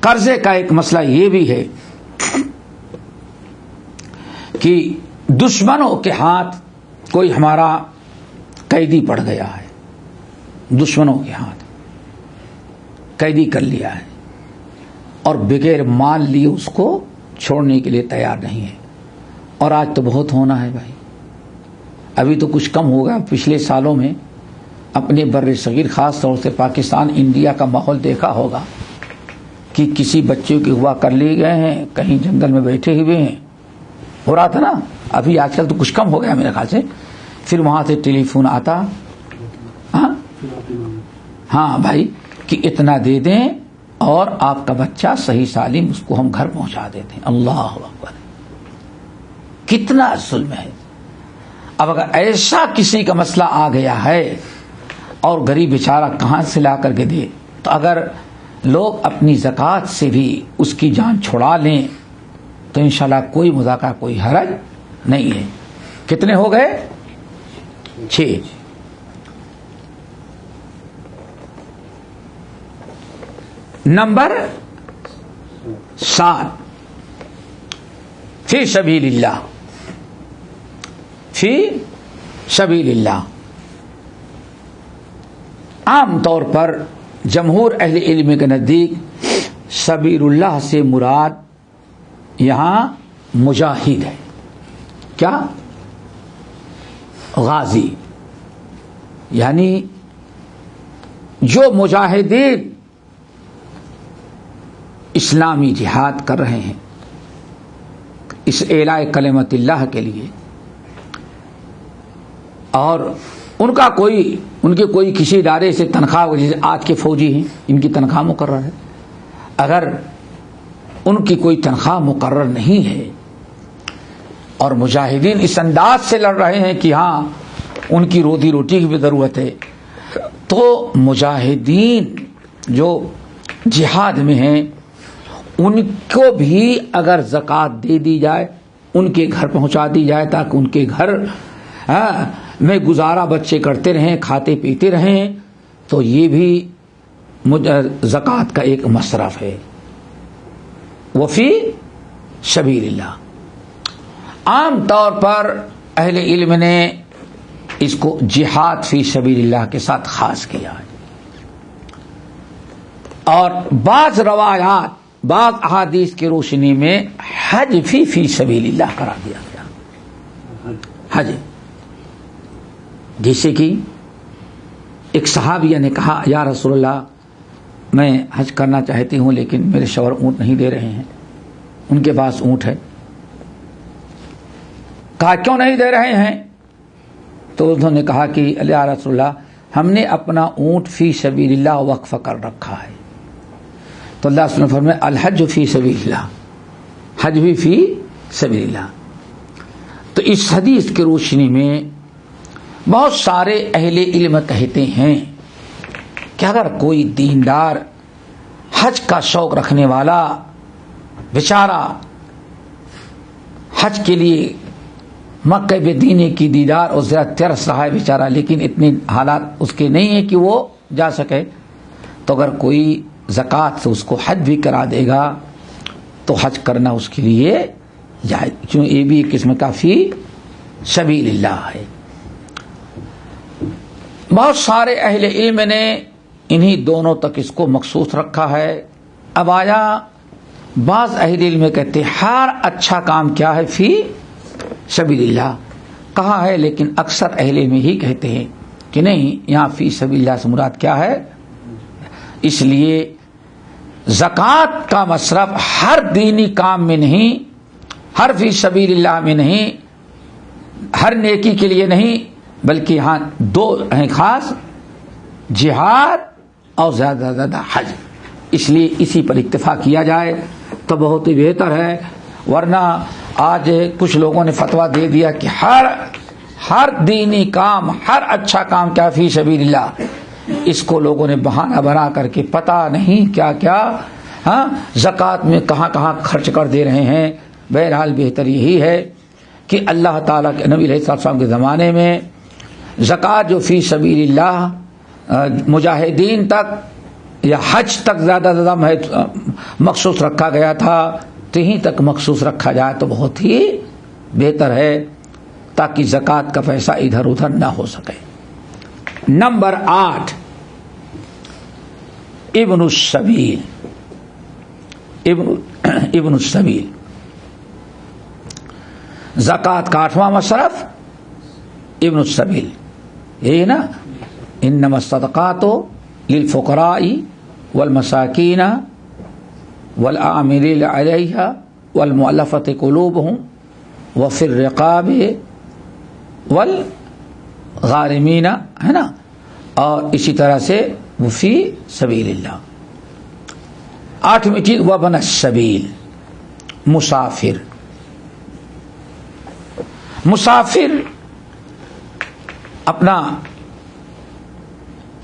قرضے کا ایک مسئلہ یہ بھی ہے کہ دشمنوں کے ہاتھ کوئی ہمارا قیدی پڑ گیا ہے، دشمنوں کے ہاتھ قیدی کر لیا ہے، اور بغیر مال لیے اس کو چھوڑنے کے لیے تیار نہیں ہے، اور آج تو بہت ہونا ہے بھائی، ابھی تو کچھ کم ہوگا، پچھلے سالوں میں اپنے بر صغیر خاص طور سے پاکستان انڈیا کا ماحول دیکھا ہوگا کہ کسی بچے کے ہوا کر لیے گئے ہیں، کہیں جنگل میں بیٹھے ہوئے ہیں، ہو رہا تھا نا، ابھی آج کل تو کچھ کم ہو گیا میرے خیال سے، پھر وہاں سے ٹیلی فون آتا، ہاں بھائی کہ اتنا دے دیں اور آپ کا بچہ صحیح سالم اس کو ہم گھر پہنچا دیتے ہیں۔ اللہ اکبر، کتنا ظلم ہے۔ اب اگر ایسا کسی کا مسئلہ آ گیا ہے اور غریب بیچارہ کہاں سے لا کر کے دے، تو اگر لوگ اپنی زکوٰۃ سے بھی اس کی جان چھڑا لیں تو انشاءاللہ کوئی مذاکرہ، کوئی حرج نہیں ہے۔ کتنے ہو گئے؟ 6۔ نمبر 7، فی سبیل اللہ، فی سبیل اللہ۔ عام طور پر جمہور اہل علم کے نزدیک سبیل اللہ سے مراد یہاں مجاہد ہے، کیا؟ غازی، یعنی جو مجاہدین اسلامی جہاد کر رہے ہیں اس اعلاء کلمت اللہ کے لیے، اور ان کے کوئی کسی ادارے سے تنخواہ، جیسے آج کے فوجی ہیں ان کی تنخواہ مقرر ہے، اگر ان کی کوئی تنخواہ مقرر نہیں ہے اور مجاہدین اس انداز سے لڑ رہے ہیں کہ ہاں ان کی روزی روٹی کی بھی ضرورت ہے، تو مجاہدین جو جہاد میں ہیں ان کو بھی اگر زکوٰۃ دے دی جائے، ان کے گھر پہنچا دی جائے تاکہ ان کے گھر میں گزارا بچے کرتے رہیں، کھاتے پیتے رہیں، تو یہ بھی زکوٰۃ کا ایک مصرف ہے. وفی سبیل اللہ. عام طور پر اہل علم نے اس کو جہاد فی سبیل اللہ کے ساتھ خاص کیا ہے، اور بعض روایات بعض احادیث کی روشنی میں حج فی سبیل اللہ قرار دیا گیا. حج، جیسے کہ ایک صحابیہ نے کہا یا رسول اللہ میں حج کرنا چاہتی ہوں لیکن میرے شوہر اونٹ نہیں دے رہے ہیں. ان کے پاس اونٹ ہے. کہا کیوں نہیں دے رہے ہیں؟ تو انہوں نے کہا کہ یا رسول اللہ ہم نے اپنا اونٹ فی سبیل اللہ وقف کر رکھا ہے. تو اللہ صلی اللہ علیہ وسلم نے فرمایا الحج فی سبیل اللہ، حج بھی فی سبیل اللہ. تو اس حدیث کی روشنی میں بہت سارے اہل علم کہتے ہیں کہ اگر کوئی دیندار حج کا شوق رکھنے والا بیچارہ حج کے لیے مکہ مدینے کی دیدار اور ذرا ترس رہا ہے بیچارہ، لیکن اتنے حالات اس کے نہیں ہیں کہ وہ جا سکے، تو اگر کوئی زکوٰۃ سے اس کو حج بھی کرا دے گا تو حج کرنا اس کے لیے جائز، کیوں یہ بھی ایک قسم کا فی سبیل اللہ ہے. بہت سارے اہل علم نے انہی دونوں تک اس کو مخصوص رکھا ہے. اب آیا بعض اہل علم کہتے ہیں ہر اچھا کام کیا ہے فی سبیل اللہ کہا ہے، لیکن اکثر اہل علم ہی کہتے ہیں کہ نہیں، یہاں فی سبیل اللہ سے مراد کیا ہے. اس لیے زکوٰۃ کا مصرف ہر دینی کام میں نہیں، ہر فی سبیل اللہ میں نہیں، ہر نیکی کے لیے نہیں، بلکہ یہاں دو ہیں خاص، جہاد اور زیادہ سے زیادہ حج. اس لیے اسی پر اکتفا کیا جائے تو بہت ہی بہتر ہے. ورنہ آج کچھ لوگوں نے فتویٰ دے دیا کہ ہر دینی کام، ہر اچھا کام کیا فی سبیل اللہ. اس کو لوگوں نے بہانہ بنا کر کے پتہ نہیں کیا کیا زکوٰۃ میں کہاں کہاں خرچ کر دے رہے ہیں. بہرحال بہتر یہی ہے کہ اللہ تعالیٰ کے نبی علیہ السلام کے زمانے میں زکوٰۃ جو فی سبیل اللہ مجاہدین تک یا حج تک زیادہ مخصوص رکھا گیا تھا، تو یہیں تک مخصوص رکھا جائے تو بہت ہی بہتر ہے، تاکہ زکوٰۃ کا پیسہ ادھر ادھر نہ ہو سکے. نمبر 8 ابن السبیل. ابن السبیل زکوٰۃ کا 8واں مصرف ابن السبیل. یہی نا انما الصدقات للفقراء والمساکین والعاملین علیہا والمؤلفۃ قلوبہم وفی الرقاب والغارمین، ہے نا، اور اسی طرح سے وفی سبیل اللہ. 8ویں چیز وابن السبیل، مسافر. مسافر اپنا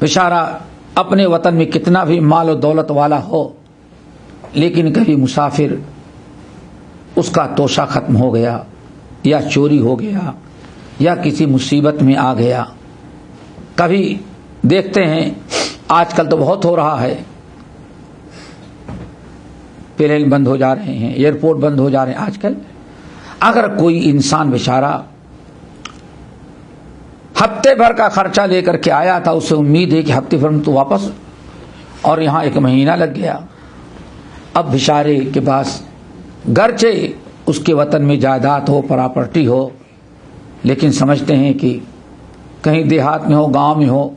بیچارہ اپنے وطن میں کتنا بھی مال و دولت والا ہو، لیکن کبھی مسافر اس کا توشہ ختم ہو گیا یا چوری ہو گیا یا کسی مصیبت میں آ گیا. کبھی دیکھتے ہیں آج کل تو بہت ہو رہا ہے، پلین بند ہو جا رہے ہیں، ایئرپورٹ بند ہو جا رہے ہیں آج کل. اگر کوئی انسان بیچارہ ہفتے بھر کا خرچہ لے کر کے آیا تھا، اسے امید ہے کہ ہفتے بھر میں تو واپس، اور یہاں 1 مہینہ لگ گیا. اب بیچارے کے پاس گرچہ اس کے وطن میں جائیداد ہو، پراپرٹی ہو، لیکن سمجھتے ہیں کہ کہیں دیہات میں ہو، گاؤں میں ہو،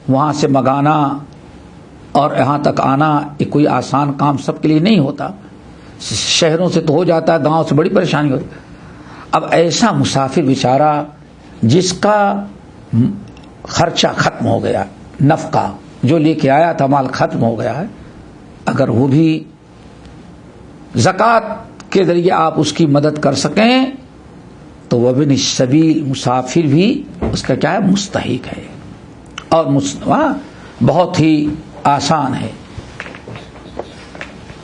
وہاں سے منگانا اور یہاں تک آنا یہ کوئی آسان کام سب کے لیے نہیں ہوتا. شہروں سے تو ہو جاتا ہے، گاؤں سے بڑی پریشانی ہوتی. اب ایسا مسافر بیچارہ جس کا خرچہ ختم ہو گیا، نفقہ جو لے کے آیا تھا مال ختم ہو گیا ہے، اگر وہ بھی زکوٰۃ کے ذریعے آپ اس کی مدد کر سکیں تو وابن السبیل مسافر بھی اس کا کیا ہے مستحق ہے اور بہت ہی آسان ہے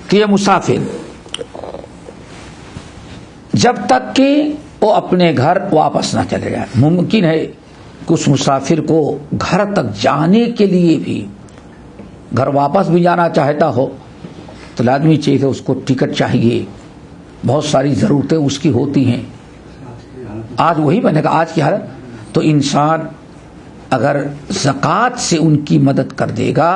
کہ یہ مسافر جب تک کہ وہ اپنے گھر واپس نہ چلے جائے. ممکن ہے کہ اس مسافر کو گھر تک جانے کے لیے بھی گھر واپس بھی جانا چاہتا ہو تو لازمی چاہیے اس کو ٹکٹ چاہیے, بہت ساری ضرورتیں اس کی ہوتی ہیں. آج وہی بنے گا آج کی حالت. تو انسان اگر زکوٰۃ سے ان کی مدد کر دے گا,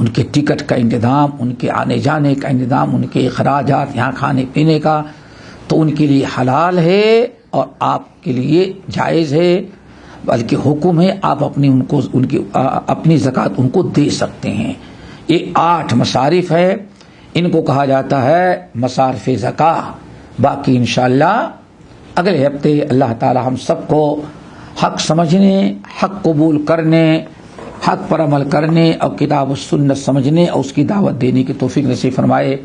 ان کے ٹکٹ کا انتظام, ان کے آنے جانے کا انتظام, ان کے اخراجات یہاں کھانے پینے کا, تو ان کے لیے حلال ہے اور آپ کے لیے جائز ہے, بلکہ حکم ہے آپ اپنی زکوٰۃ ان کو دے سکتے ہیں. یہ 8 مصارف ہے, ان کو کہا جاتا ہے مصارف زکوٰۃ. باقی انشاءاللہ اگلے ہفتے اللہ تعالی ہم سب کو حق سمجھنے, حق قبول کرنے, حق پر عمل کرنے اور کتاب و سنت سمجھنے اور اس کی دعوت دینے کی توفیق نصیب فرمائے.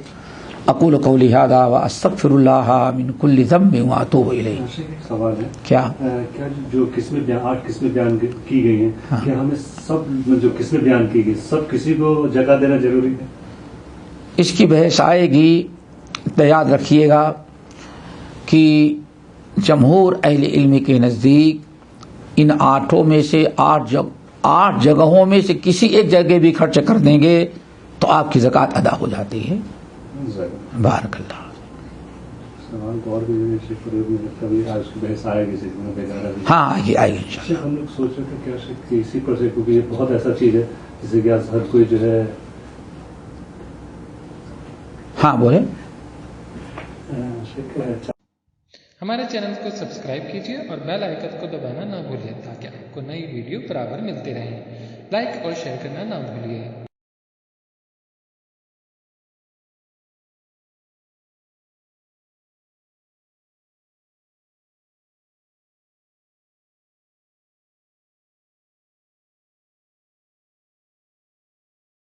اقول قولی ھذا واستغفر اللہ من کل ذنب واتوب الیہ. سوال ہے کیا جو قسمیں 8 قسمیں بیان کی گئی ہیں, کیا ہمیں سب جو قسمیں بیان کی گئی سب کسی کو جگہ دینا ضروری ہے؟ اس کی بحث آئے گی. تو یاد رکھیے گا کہ جمہور اہل علم کے نزدیک ان 8 میں سے 8 جگہوں میں سے کسی ایک جگہ بھی خرچ کر دیں گے تو آپ کی زکوٰۃ ادا ہو جاتی ہے. بارک اللہ. سوال تو اور بھی آج کی بحث آئے گی. ہاں آئے گی انشاءاللہ. ہم لوگ سوچ رہے تھے کیا کہ اسی پر سے, کیونکہ یہ بہت ایسا چیز ہے جسے کہ ہر کوئی جو ہے. ہاں بولے. ہمارے چینل کو سبسکرائب کیجیے اور بیل آئیکن کو دبانا نہ بھولیے تاکہ آپ کو نئی ویڈیو برابر ملتے رہیں. لائک اور شیئر کرنا نہ بھولیے.